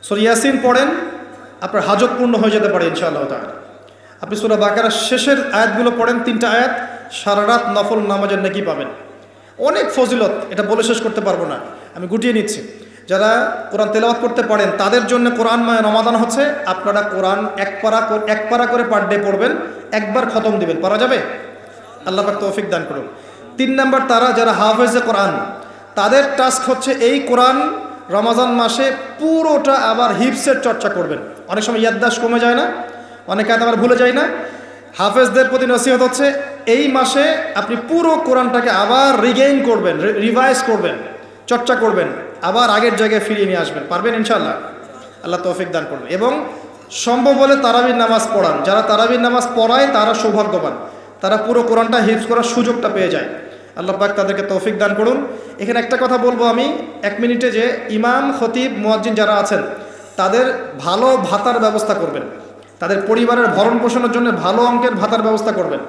সূরা ইয়াসিন পড়েন, আপনার হাজত পূর্ণ হয়ে যেতে পারে ইনশাআল্লাহ তাআলা। আপনি সূরা বাকারার শেষের আয়াতগুলো পড়েন 3টা আয়াত, সারা রাত নফল নামাজের নেকি পাবেন। অনেক ফজিলত, এটা বলে শেষ করতে পারবো না, আমি গুটিয়ে নিচ্ছি। যারা কোরআন তেলাওয়াত করতে পারেন তাদের জন্য কোরআনময় রমাদান হচ্ছে, আপনারা কোরআন 1 পারা করে পার ডে পড়বেন, একবার খতম দিবেন। পারা যাবে? আল্লাহ পাক তৌফিক দান করুন। 3 নাম্বার, তারা যারা হাফেজে কোরআন তাদের টাস্ক হচ্ছে এই কোরআন রমজান মাসে পুরোটা আবার হিফসের চর্চা করবেন। অনেক সময় ইয়াদদাশ কমে যায় না, অনেকে আবার ভুলে যায় না। হাফেজদের প্রতি নসিহত হচ্ছে এই মাসে আপনি পুরো কোরআনটাকে আবার রিগেইন করবেন, রিভাইজ করবেন, চর্চা করবেন, আবার আগের জায়গায় ফিরিয়ে নিয়ে আসবেন। পারবেন ইনশাআল্লাহ? আল্লাহ তৌফিক দান করবেন। এবং সম্ভব হলে তারাবির নামাজ পড়ান। যারা তারাবির নামাজ পড়ায় তারা সৌভাগ্যবান, তারা পুরো কোরআনটা হিফজ করার সুযোগটা পেয়ে যায়। আল্লাহ পাক তাদেরকে তৌফিক দান করুন। এখানে একটা কথা বলবো আমি 1 মিনিটে, যে ইমাম খতিব মুয়াজ্জিন যারা আছেন তাদের ভালো ভাতার ব্যবস্থা করবেন, তাদের পরিবারের ভরণ পোষণের জন্য ভালো অঙ্কের ভাতার ব্যবস্থা করবেন।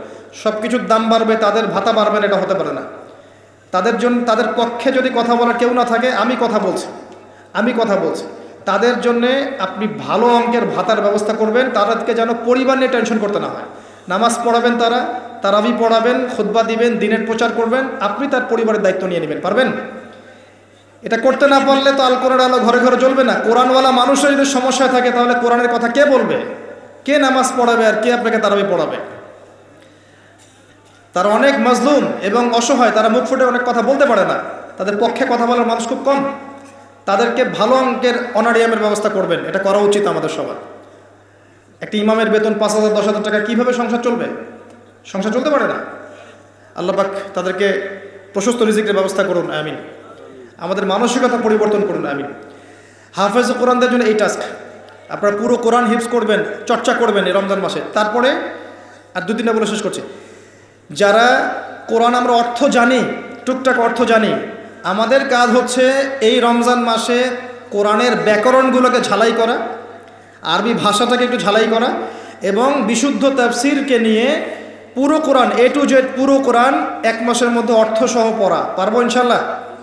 সব কিছুর দাম বাড়বে, তাদের ভাতা বাড়বেন, এটা হতে পারে না। তাদের জন্য, তাদের পক্ষে যদি কথা বলার কেউ না থাকে, আমি কথা বলছি, তাদের জন্যে আপনি ভালো অঙ্কের ভাতার ব্যবস্থা করবেন, তাদেরকে যেন পরিবার নিয়ে টেনশন করতে না হয়। নামাজ পড়াবেন, তারাবি পড়াবেন, খুতবা দিবেন, দিনের প্রচার করবেন, আপনি তার পরিবারের দায়িত্ব নিয়ে নেবেন। পারবেন? এটা করতে না পারলে তো আল কোরআন আলো ঘরে ঘরে জ্বলবে না। কোরআনওয়ালা মানুষের যদি সমস্যা থাকে তাহলে কোরআনের কথা কে বলবে? কে নামাজ পড়াবে আর কে আপনাকে তারাবি পড়াবে? তারা অনেক মাজলুম এবং অসহায়, তারা মুখ ফুটে অনেক কথা বলতে পারে না, তাদের পক্ষে কথা বলার মানুষ খুব কম। তাদেরকে ভালো অঙ্কের অনারিয়ামের ব্যবস্থা করবেন, এটা করা উচিত আমাদের সবার। একটা ইমামের বেতন 5,000 10,000 টাকা, কীভাবে সংসার চলবে? সংসার চলতে পারে না। আল্লাহ পাক তাদেরকে প্রশস্ত রিজিকের ব্যবস্থা করুন, আমিন। আমাদের মানসিকতা পরিবর্তন করুন, আমিন। হাফেজ কোরআনদের জন্য এই টাস্ক, আপনারা পুরো কোরআন হিফজ করবেন, চর্চা করবেন এই রমজান মাসে। তারপরে আর 2-3টা বলে শেষ করছি। যারা কোরআন আমরা অর্থ জানি, টুকটাক অর্থ জানি, আমাদের কাজ হচ্ছে এই রমজান মাসে কোরআনের ব্যাকরণগুলোকে ঝালাই করা, আরবি ভাষাটাকে একটু ঝালাই করা, এবং বিশুদ্ধ তাফসীরকে নিয়ে পুরো কোরআন A to Z পুরো কোরআন 1 মাসের মধ্যে অর্থ সহ পড়া। পারবো ইনশাল্লাহ?